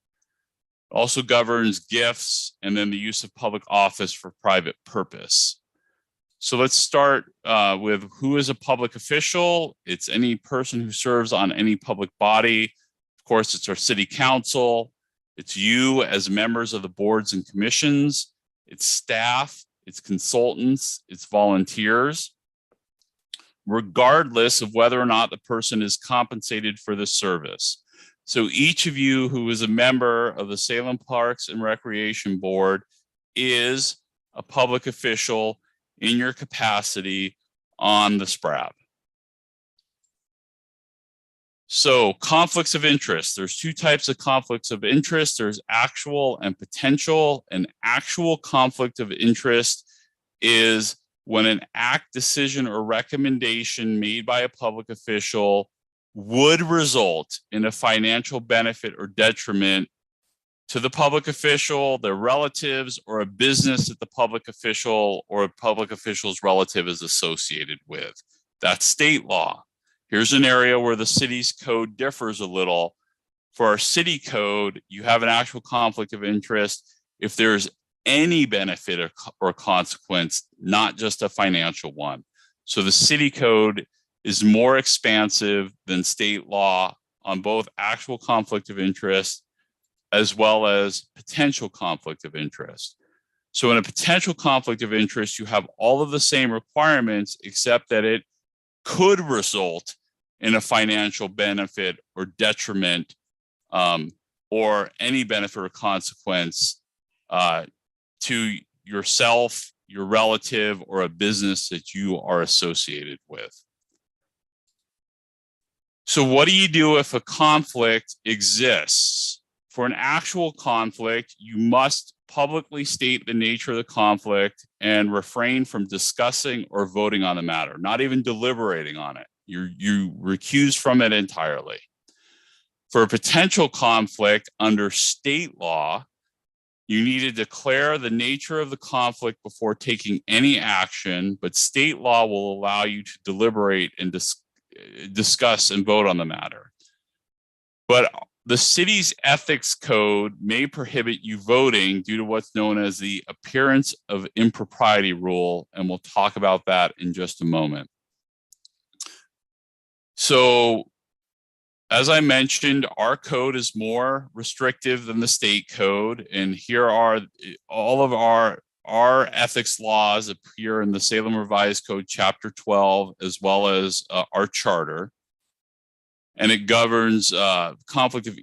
Also governs gifts, and then the use of public office for private purpose. So let's start with who is a public official. It's any person who serves on any public body. Of course, it's our city council. It's you as members of the boards and commissions. It's staff, it's consultants, it's volunteers. Regardless of whether or not the person is compensated for the service. So each of you who is a member of the Salem Parks and Recreation Board is a public official in your capacity on the SPRAB. So conflicts of interest, there's two types of conflicts of interest. There's actual and potential. An actual conflict of interest is when an act, decision, or recommendation made by a public official would result in a financial benefit or detriment to the public official, their relatives, or a business that the public official or a public official's relative is associated with. That's state law. Here's an area where the city's code differs a little. For our city code, you have an actual conflict of interest if there's any benefit or consequence, not just a financial one. So the city code is more expansive than state law on both actual conflict of interest as well as potential conflict of interest. So in a potential conflict of interest, you have all of the same requirements, except that it could result in a financial benefit or detriment, or any benefit or consequence to yourself, your relative, or a business that you are associated with. So what do you do if a conflict exists? For an actual conflict, you must publicly state the nature of the conflict and refrain from discussing or voting on the matter, not even deliberating on it. You recuse from it entirely. For a potential conflict under state law, you need to declare the nature of the conflict before taking any action, but state law will allow you to deliberate and discuss and vote on the matter. But the city's ethics code may prohibit you voting due to what's known as the appearance of impropriety rule, and we'll talk about that in just a moment. So, as I mentioned, our code is more restrictive than the state code, and here are all of our ethics laws appear in the Salem Revised Code, Chapter 12, as well as our charter. And it governs conflict of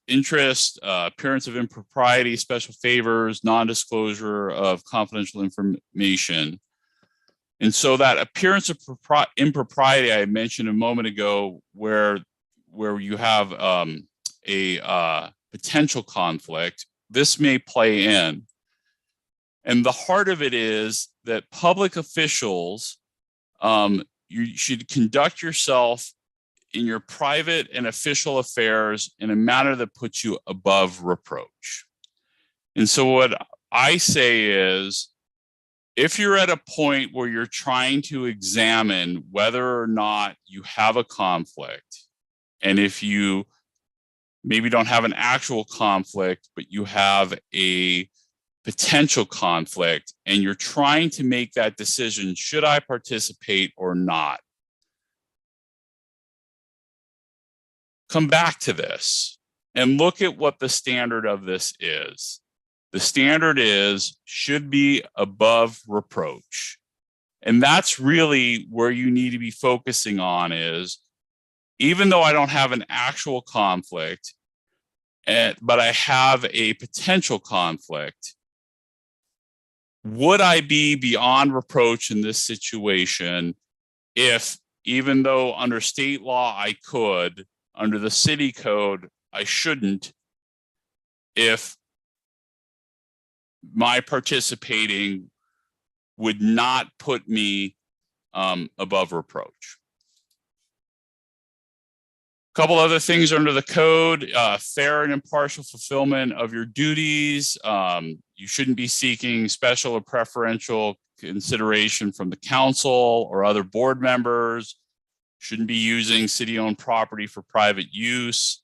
interest, appearance of impropriety, special favors, non-disclosure of confidential information. And so that appearance of impropriety I mentioned a moment ago, where you have a potential conflict, this may play in. And the heart of it is that public officials, you should conduct yourself in your private and official affairs in a manner that puts you above reproach. And so what I say is, if you're at a point where you're trying to examine whether or not you have a conflict, and if you maybe don't have an actual conflict, but you have a potential conflict, and you're trying to make that decision, should I participate or not? Come back to this and look at what the standard of this is. The standard is should be above reproach. And that's really where you need to be focusing on is, even though I don't have an actual conflict, but I have a potential conflict, would I be beyond reproach in this situation if, even though under state law I could, under the city code I shouldn't, if my participating would not put me above reproach? A couple other things under the code: fair and impartial fulfillment of your duties. You shouldn't be seeking special or preferential consideration from the council or other board members. Shouldn't be using city-owned property for private use.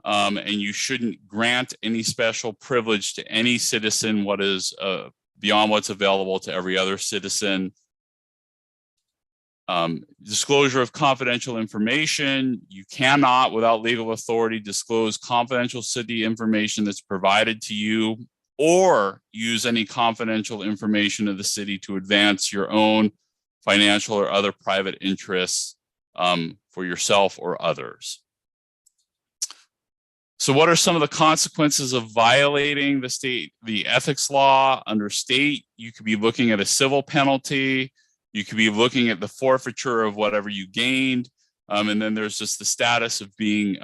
And you shouldn't grant any special privilege to any citizen what is beyond what's available to every other citizen. Disclosure of confidential information. You cannot, without legal authority, disclose confidential city information that's provided to you, or use any confidential information of the city to advance your own financial or other private interests for yourself or others. So what are some of the consequences of violating the ethics law under state? You could be looking at a civil penalty. You could be looking at the forfeiture of whatever you gained. And then there's just the status of being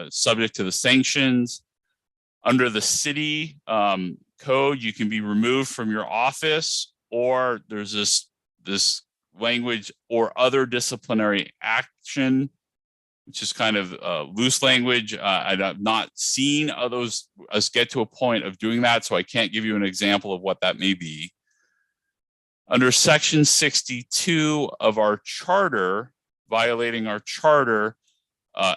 subject to the sanctions. Under the city code, you can be removed from your office, or there's this language or other disciplinary action, which is kind of loose language. I've not seen us get to a point of doing that, so I can't give you an example of what that may be. Under section 62 of our charter, violating our charter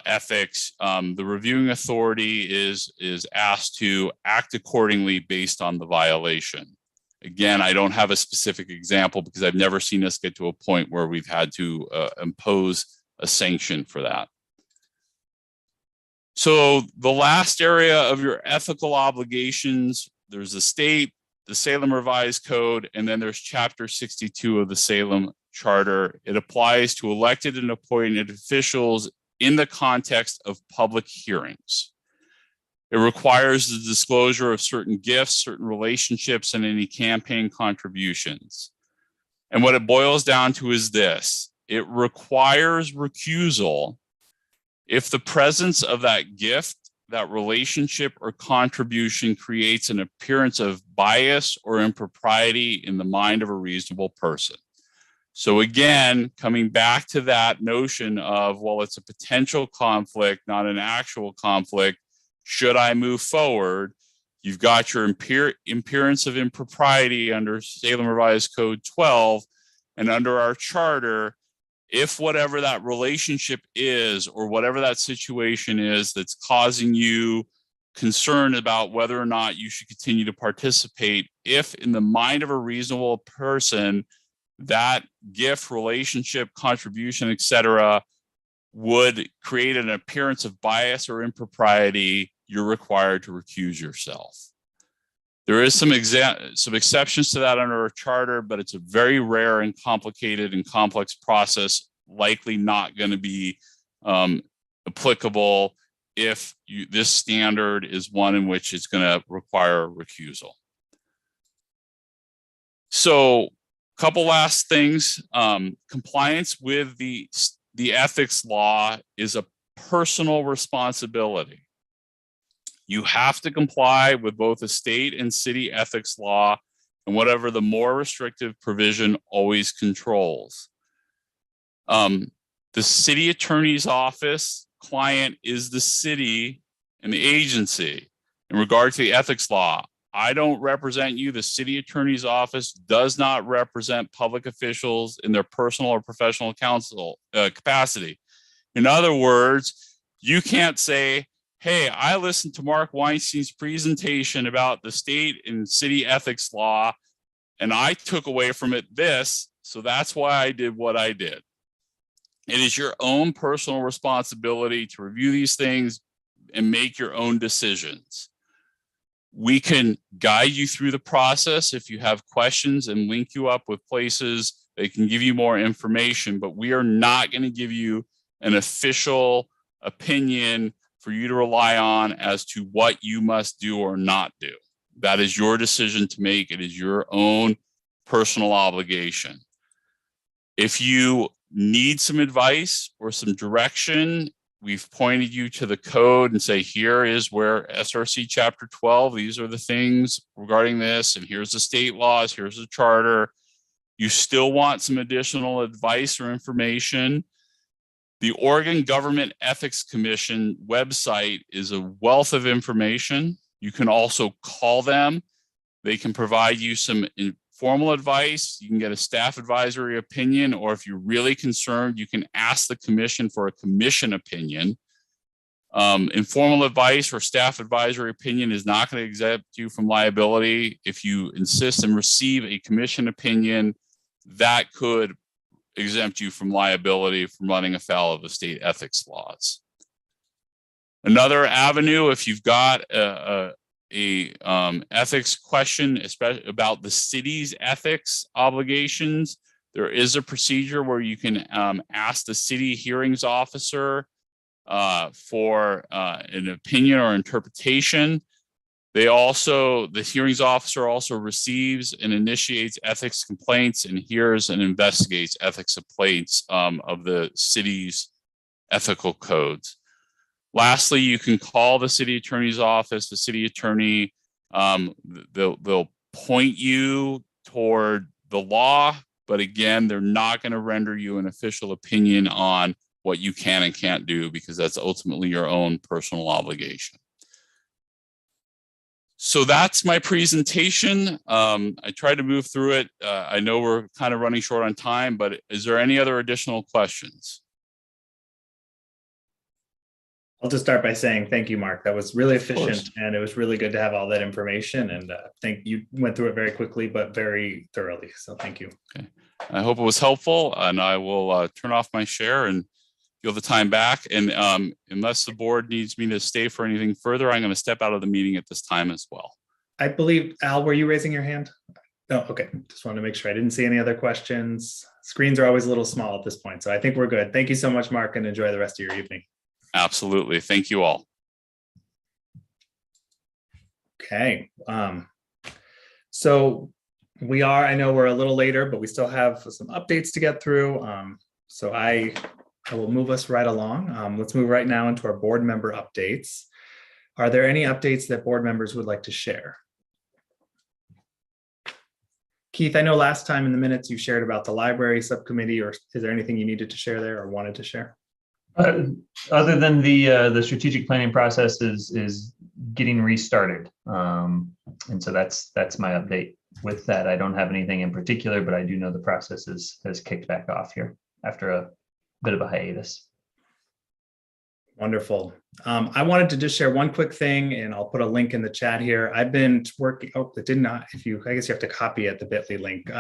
ethics, the reviewing authority is asked to act accordingly based on the violation. Again, I don't have a specific example because I've never seen us get to a point where we've had to impose a sanction for that. So the last area of your ethical obligations, there's the state, the Salem Revised Code, and then there's Chapter 62 of the Salem Charter. It applies to elected and appointed officials in the context of public hearings. It requires the disclosure of certain gifts, certain relationships, and any campaign contributions. And what it boils down to is this: it requires recusal if the presence of that gift, that relationship or contribution creates an appearance of bias or impropriety in the mind of a reasonable person. So again, coming back to that notion of, well, it's a potential conflict, not an actual conflict. Should I move forward? You've got your appearance of impropriety under Salem Revised Code 12, and under our charter, if whatever that relationship is or whatever that situation is that's causing you concern about whether or not you should continue to participate, if in the mind of a reasonable person, that gift, relationship, contribution, etc., would create an appearance of bias or impropriety, you're required to recuse yourself. There is some exceptions to that under our charter, but it's a very rare and complicated and complex process, likely not going to be applicable if this standard is one in which it's going to require recusal. So, a couple last things. Compliance with the ethics law is a personal responsibility. You have to comply with both the state and city ethics law, and whatever the more restrictive provision always controls. The city attorney's office client is the city and the agency. In regard to the ethics law, I don't represent you. The city attorney's office does not represent public officials in their personal or professional counsel capacity. In other words, you can't say, hey, I listened to Mark Weinstein's presentation about the state and city ethics law, and I took away from it this, so that's why I did what I did. It is your own personal responsibility to review these things and make your own decisions. We can guide you through the process if you have questions and link you up with places that can give you more information, but we are not going to give you an official opinion for you to rely on as to what you must do or not do. That is your decision to make. It is your own personal obligation. If you need some advice or some direction, we've pointed you to the code and say, here is where SRC Chapter 12, these are the things regarding this, and here's the state laws, here's the charter. You still want some additional advice or information, the Oregon Government Ethics Commission website is a wealth of information. You can also call them. They can provide you some informal advice. You can get a staff advisory opinion, or if you're really concerned, you can ask the commission for a commission opinion. Informal advice or staff advisory opinion is not going to exempt you from liability. If you insist and receive a commission opinion, that could exempt you from liability from running afoul of the state ethics laws. Another avenue, if you've got a ethics question, especially about the city's ethics obligations, there is a procedure where you can ask the city hearings officer for an opinion or interpretation. The hearings officer also receives and initiates ethics complaints and hears and investigates ethics complaints of the city's ethical codes. Lastly, you can call the city attorney's office. The city attorney, they'll point you toward the law, but again, they're not going to render you an official opinion on what you can and can't do, because that's ultimately your own personal obligation. So that's my presentation. I tried to move through it. I know we're kind of running short on time, but is there any other additional questions? I'll just start by saying thank you, Mark. That was really efficient, and it was really good to have all that information. And I think you went through it very quickly, but very thoroughly. So thank you. Okay. I hope it was helpful, and I will turn off my share and give the time back. And unless the board needs me to stay for anything further, I'm going to step out of the meeting at this time as well. I believe, Al, were you raising your hand? No, okay. Just wanted to make sure I didn't see any other questions. Screens are always a little small at this point, so I think we're good. Thank you so much, Mark, and enjoy the rest of your evening. Absolutely. Thank you all. Okay. So I know we're a little later, but we still have some updates to get through. So I will move us right along. Let's move right now into our board member updates. Are there any updates that board members would like to share? Keith, I know last time in the minutes you shared about the library subcommittee, or is there anything you needed to share there or wanted to share? Other than the strategic planning process is getting restarted, and so that's my update. With that, I don't have anything in particular, but I do know the process has kicked back off here after a bit of a hiatus. Wonderful. I wanted to just share one quick thing, and I'll put a link in the chat here. I've been working. Oh, it did not. I guess you have to copy it, the bit.ly link.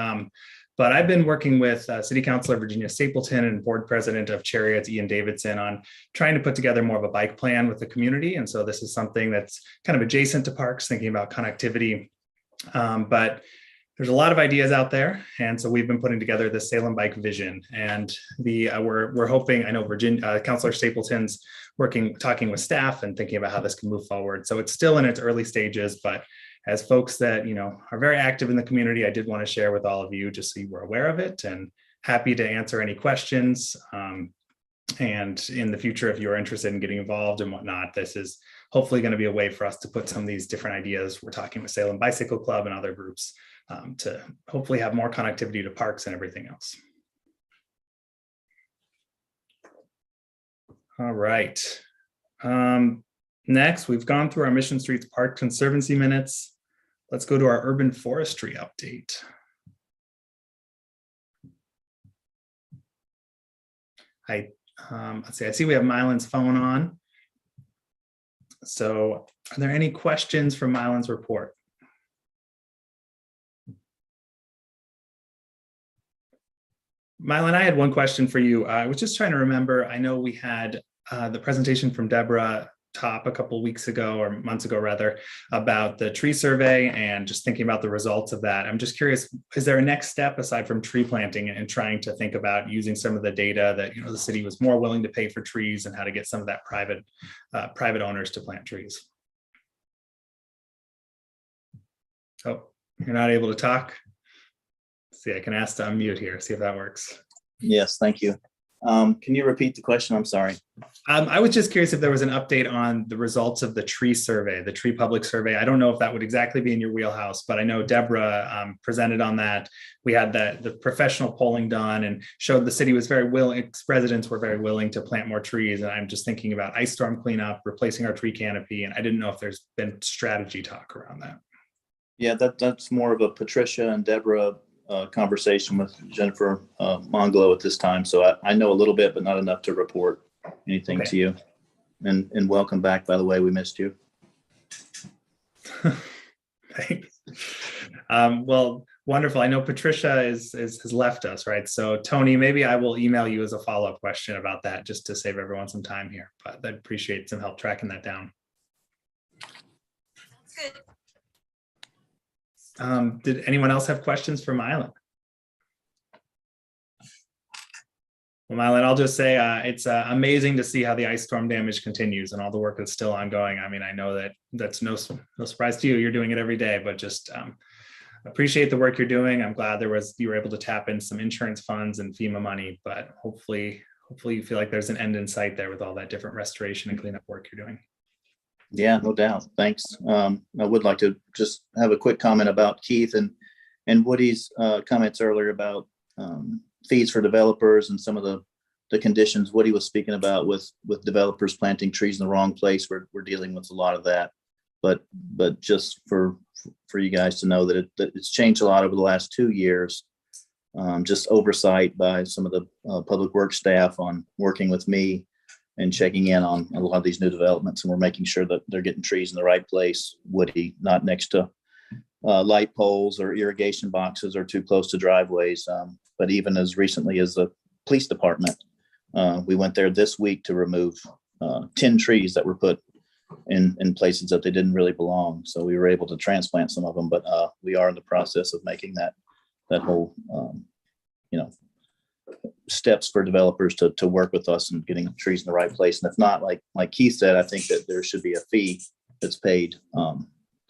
But I've been working with City Councilor Virginia Stapleton and Board President of Chariots, Ian Davidson, on trying to put together more of a bike plan with the community. And so this is something that's kind of adjacent to parks, thinking about connectivity. But there's a lot of ideas out there. And so we've been putting together the Salem Bike Vision. And we're hoping, I know Councilor Stapleton's talking with staff and thinking about how this can move forward. So it's still in its early stages, but as folks that, are very active in the community, I did want to share with all of you just so you were aware of it, and happy to answer any questions. And in the future, if you're interested in getting involved and whatnot, this is hopefully going to be a way for us to put some of these different ideas. We're talking with Salem Bicycle Club and other groups to hopefully have more connectivity to parks and everything else. All right. Next, we've gone through our Mission Streets Park Conservancy minutes. Let's go to our urban forestry update. Let's see, I see we have Mylan's phone on. So are there any questions from Mylan's report? Mylan, I had one question for you. I was just trying to remember, I know we had the presentation from Deborah Top a couple weeks ago, or months ago rather, about the tree survey and just thinking about the results of that. I'm just curious, is there a next step aside from tree planting and trying to think about using some of the data that the city was more willing to pay for trees, and how to get some of that private owners to plant trees? Oh, you're not able to talk? See, I can ask to unmute here, see if that works. Yes, thank you. Can you repeat the question? I'm sorry. I was just curious if there was an update on the results of the tree survey, the tree public survey. I don't know if that would exactly be in your wheelhouse, but I know Deborah presented on that. We had the professional polling done and showed the city was very willing, residents were very willing to plant more trees. And I'm just thinking about ice storm cleanup, replacing our tree canopy. And I didn't know if there's been strategy talk around that. Yeah, that's more of a Patricia and Deborah conversation with Jennifer Monglow at this time. So I know a little bit, but not enough to report anything to you. And welcome back, by the way, we missed you. Thanks. Well, wonderful. I know Patricia has left us, right? So Tony, maybe I will email you as a follow-up question about that, just to save everyone some time here, but I'd appreciate some help tracking that down. Good. Did anyone else have questions for Mylan? Well, Mylan, I'll just say it's amazing to see how the ice storm damage continues and all the work that's still ongoing. I mean, I know that's no surprise to you. You're doing it every day, but just appreciate the work you're doing. I'm glad you were able to tap in some insurance funds and FEMA money, but hopefully you feel like there's an end in sight there with all that different restoration and cleanup work you're doing. Yeah, no doubt. Thanks. I would like to just have a quick comment about Keith and Woody's comments earlier about fees for developers and some of the conditions Woody was speaking about with developers planting trees in the wrong place. We're dealing with a lot of that, but just for you guys to know that it's changed a lot over the last 2 years. Just oversight by some of the public works staff on working with me and checking in on a lot of these new developments, and we're making sure that they're getting trees in the right place. Woody, not next to light poles or irrigation boxes or too close to driveways. But even as recently as the police department, we went there this week to remove 10 trees that were put in places that they didn't really belong. So we were able to transplant some of them, but we are in the process of making that whole, steps for developers to work with us and getting trees in the right place. And if not, like Keith said, I think that there should be a fee that's paid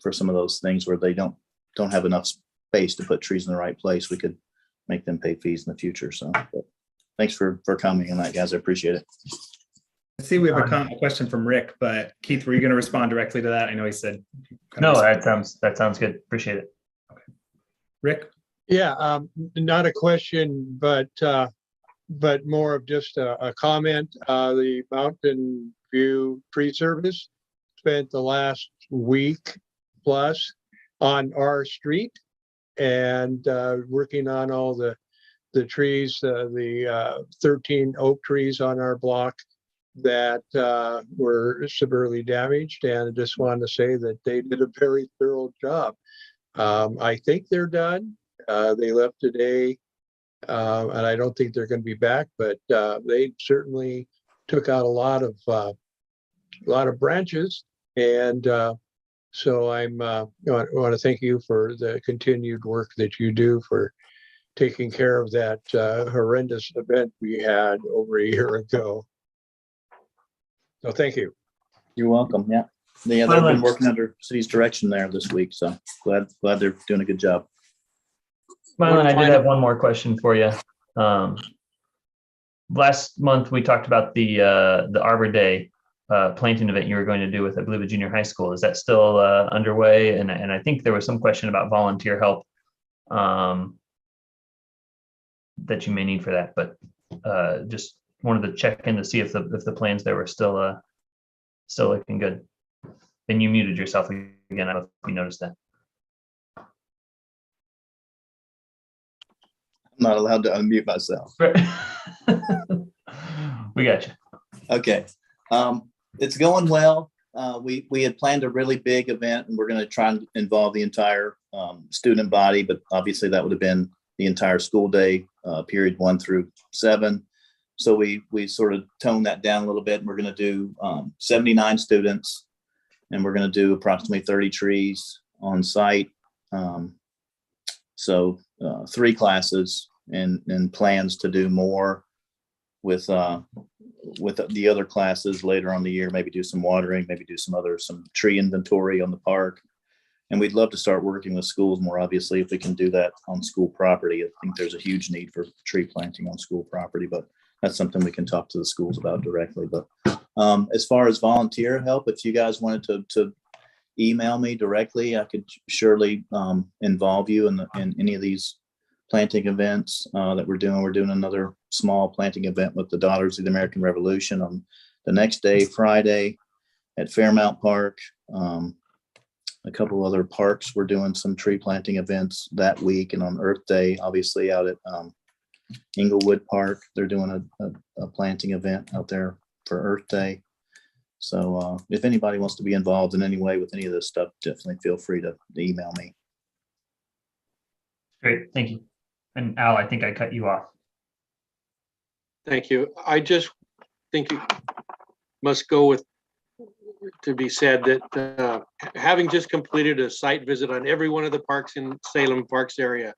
for some of those things where they don't have enough space to put trees in the right place. We could make them pay fees in the future. So but thanks for commenting on that, guys. I appreciate it. I see we have a question from Rick, but Keith, were you going to respond directly to that? I know he said. No, that sounds good. Appreciate it. Okay. Rick? Yeah, not a question, but more of just a comment. The Mountain View Tree Service spent the last week plus on our street and working on all the trees, the 13 oak trees on our block that were severely damaged. And I just wanted to say that they did a very thorough job. I think they're done. They left today, and I don't think they're going to be back, but they certainly took out a lot of branches. And so I want to thank you for the continued work that you do for taking care of that horrendous event we had over a year ago. So thank you. You're welcome. Yeah. They've been working under city's direction there this week. So glad they're doing a good job. Mylan, I did have one more question for you. Last month we talked about the Arbor Day planting event you were going to do with, I believe, a junior high school. Is that still underway? And I think there was some question about volunteer help that you may need for that, but just wanted to check in to see if the plans there were still looking good. And you muted yourself again. I don't know if you noticed that. I'm not allowed to unmute myself. We got you. Okay. It's going well. We had planned a really big event, and we're going to try and involve the entire student body, but obviously that would have been the entire school day, period 1 through 7. So we sort of toned that down a little bit, and we're going to do 79 students, and we're going to do approximately 30 trees on site. So 3 classes and plans to do more with the other classes later on the year, maybe do some watering, maybe do some tree inventory on the park. And we'd love to start working with schools more, obviously, if we can do that on school property. I think there's a huge need for tree planting on school property, but that's something we can talk to the schools about directly. But as far as volunteer help, if you guys wanted to email me directly, I could surely involve you in any of these planting events that we're doing. We're doing another small planting event with the Daughters of the American Revolution on the next day, Friday, at Fairmount Park. A couple other parks, we're doing some tree planting events that week, and on Earth Day, obviously out at Inglewood Park, they're doing a planting event out there for Earth Day. So if anybody wants to be involved in any way with any of this stuff, definitely feel free to email me. Great, thank you. And Al, I think I cut you off. Thank you. I just think it must go with to be said that having just completed a site visit on every one of the parks in Salem Parks area,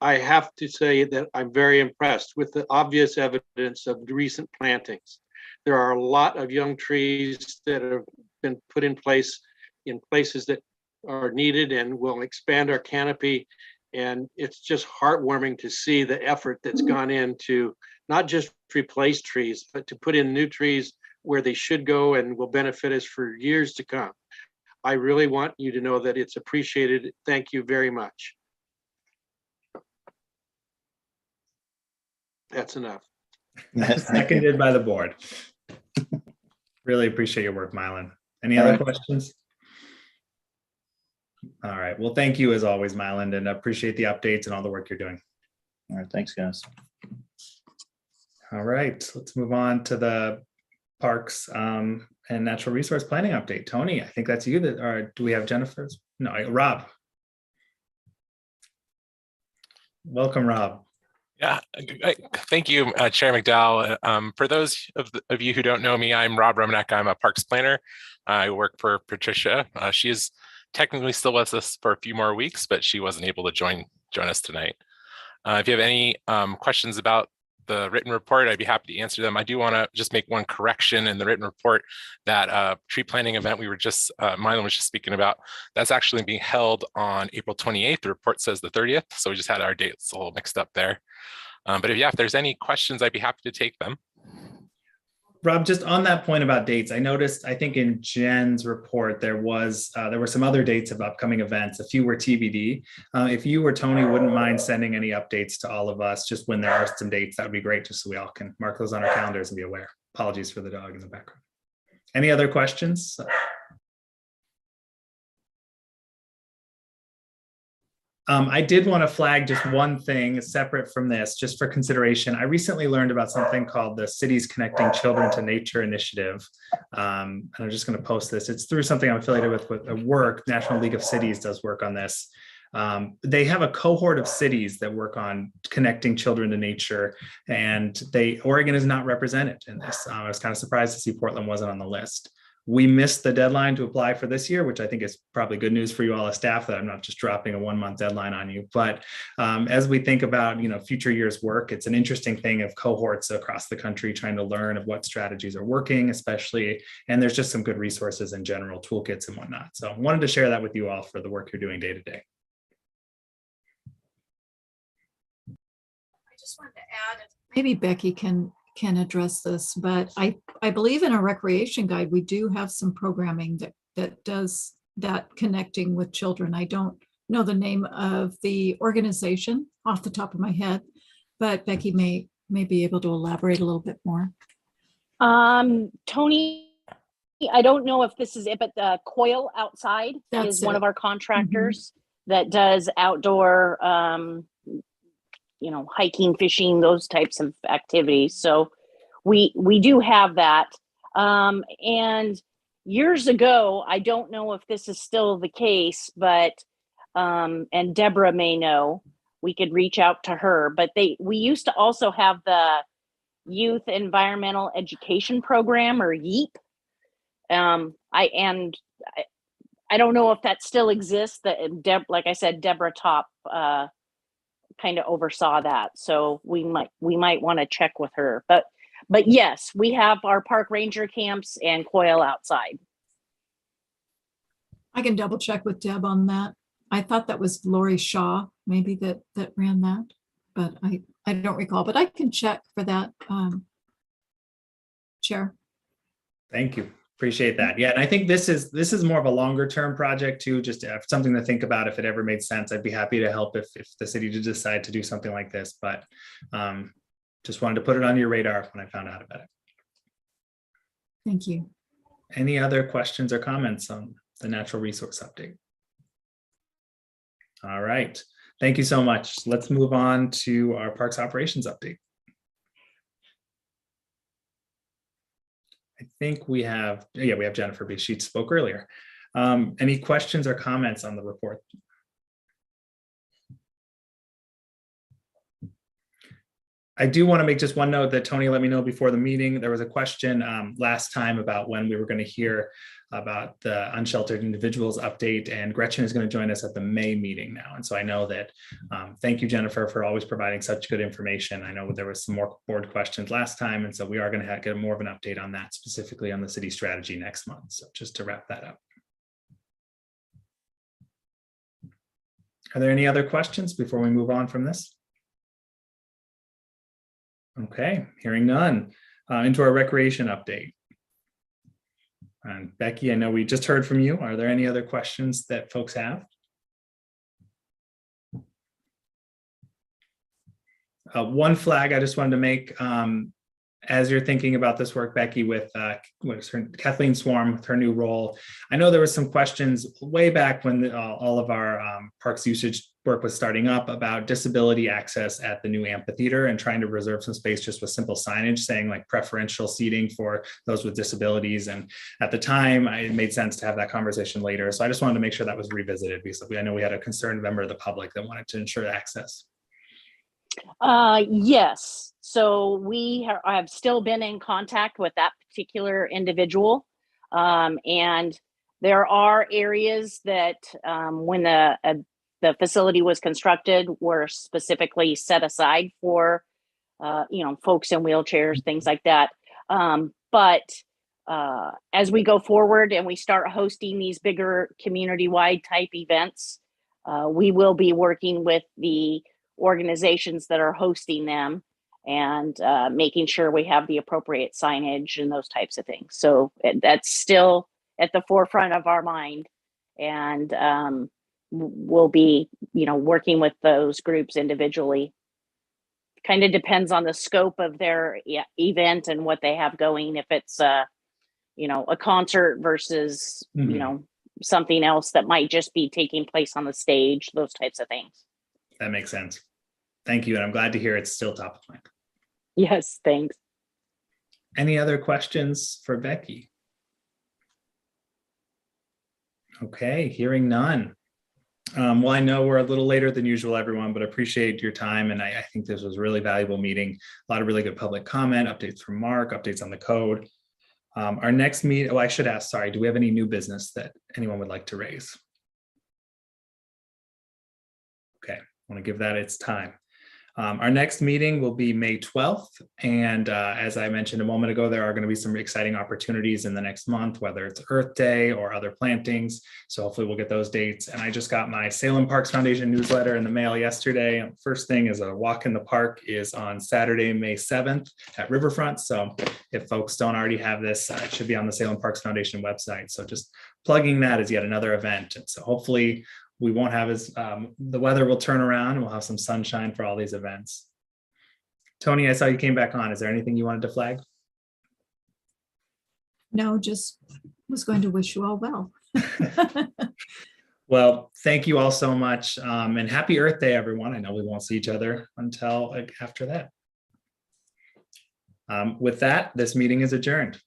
I have to say that I'm very impressed with the obvious evidence of recent plantings. There are a lot of young trees that have been put in place in places that are needed and will expand our canopy. And it's just heartwarming to see the effort that's gone into not just replace trees, but to put in new trees where they should go and will benefit us for years to come. I really want you to know that it's appreciated. Thank you very much. That's enough. Seconded by the board. Really appreciate your work, Mylan. Any All other right. questions? All right. Well, thank you as always, Mylan, and appreciate the updates and all the work you're doing. All right, thanks, guys. All right, let's move on to the parks and natural resource planning update. Tony, I think that's you that, or do we have Jennifer's? No, Rob. Welcome, Rob. Yeah, thank you, Chair McDowell. For those of you who don't know me, I'm Rob Romanek. I'm a parks planner. I work for Patricia. She is technically still with us for a few more weeks, but she wasn't able to join us tonight. If you have any questions about the written report, I'd be happy to answer them. I do want to just make one correction in the written report. That tree planting event we were just, Mylan was just speaking about, that's actually being held on April 28th. The report says the 30th, so we just had our dates a little mixed up there. But if there's any questions, I'd be happy to take them. Rob, just on that point about dates, I noticed, I think in Jen's report, there were some other dates of upcoming events. A few were TBD. If you or Tony wouldn't mind sending any updates to all of us, just when there are some dates, that would be great, just so we all can mark those on our calendars and be aware. Apologies for the dog in the background. Any other questions? I did want to flag just one thing separate from this, just for consideration. I recently learned about something called the Cities Connecting Children to Nature Initiative. And I'm just going to post this. It's through something I'm affiliated with work. National League of Cities does work on this. They have a cohort of cities that work on connecting children to nature, and Oregon is not represented in this. I was kind of surprised to see Portland wasn't on the list. We missed the deadline to apply for this year, which I think is probably good news for you all as staff, that I'm not just dropping a 1 month deadline on you. But as we think about future years' work, it's an interesting thing of cohorts across the country trying to learn of what strategies are working, especially, and there's just some good resources in general, toolkits and whatnot. So I wanted to share that with you all for the work you're doing day to day. I just wanted to add, maybe Becky can address this, but I believe in our recreation guide, we do have some programming that does that connecting with children. I don't know the name of the organization off the top of my head, but Becky may be able to elaborate a little bit more. Tony, I don't know if this is it, but Coil Outside is one of our contractors that does outdoor hiking, fishing, those types of activities. So we do have that. And years ago, I don't know if this is still the case, but and Deborah may know, we could reach out to her, but we used to also have the Youth Environmental Education Program, or YEEP. I don't know if that still exists. Like I said, Deborah Top kind of oversaw that, so we might want to check with her. But yes, we have our park ranger camps and Coil Outside. I can double check with Deb on that. I thought that was Lori Shaw, maybe that ran that, but I don't recall. But I can check for that, Chair. Thank you. Appreciate that. Yeah, and I think this is more of a longer term project too, just something to think about if it ever made sense. I'd be happy to help if the city did decide to do something like this, but just wanted to put it on your radar when I found out about it. Thank you. Any other questions or comments on the natural resource update? All right. Thank you so much. Let's move on to our parks operations update. I think we have Jennifer B. She spoke earlier. Any questions or comments on the report? I do want to make just one note that Tony let me know before the meeting. There was a question last time about when we were going to hear about the unsheltered individuals update, and Gretchen is going to join us at the May meeting now. And so I know that, thank you, Jennifer, for always providing such good information. I know there was some more board questions last time, and so we are going to get more of an update on that, specifically on the city strategy next month. So just to wrap that up. Are there any other questions before we move on from this? Okay, hearing none. Into our recreation update. And Becky, I know we just heard from you. Are there any other questions that folks have? One flag I just wanted to make, as you're thinking about this work, Becky, with Kathleen Swarm with her new role. I know there was some questions way back when all of our parks usage work was starting up about disability access at the new amphitheater and trying to reserve some space just with simple signage saying like preferential seating for those with disabilities. And at the time, it made sense to have that conversation later. So I just wanted to make sure that was revisited because I know we had a concerned member of the public that wanted to ensure access. Yes. So I have still been in contact with that particular individual. And there are areas that when the facility was constructed were specifically set aside for, folks in wheelchairs, things like that. But as we go forward and we start hosting these bigger community-wide type events, we will be working with the organizations that are hosting them and making sure we have the appropriate signage and those types of things. So that's still at the forefront of our mind. And we'll be, working with those groups individually. Kind of depends on the scope of their event and what they have going. If it's a concert versus, something else that might just be taking place on the stage, those types of things. That makes sense. Thank you. And I'm glad to hear it's still top of mind. Yes, thanks. Any other questions for Becky? Okay, hearing none. Well, I know we're a little later than usual, everyone, but appreciate your time. And I think this was a really valuable meeting. A lot of really good public comment, updates from Mark, updates on the code. Our next meeting, I should ask, sorry, do we have any new business that anyone would like to raise? Okay, I want to give that its time. Our next meeting will be May 12th. And as I mentioned a moment ago, there are going to be some exciting opportunities in the next month, whether it's Earth Day or other plantings. So hopefully we'll get those dates. And I just got my Salem Parks Foundation newsletter in the mail yesterday. First thing is a walk in the park is on Saturday, May 7th at Riverfront. So if folks don't already have this, it should be on the Salem Parks Foundation website. So just plugging that as yet another event. And so hopefully we won't have the weather will turn around and we'll have some sunshine for all these events. Tony, I saw you came back on. Is there anything you wanted to flag? No, just was going to wish you all well. Well, thank you all so much. And happy Earth Day, everyone. I know we won't see each other until after that. With that, this meeting is adjourned.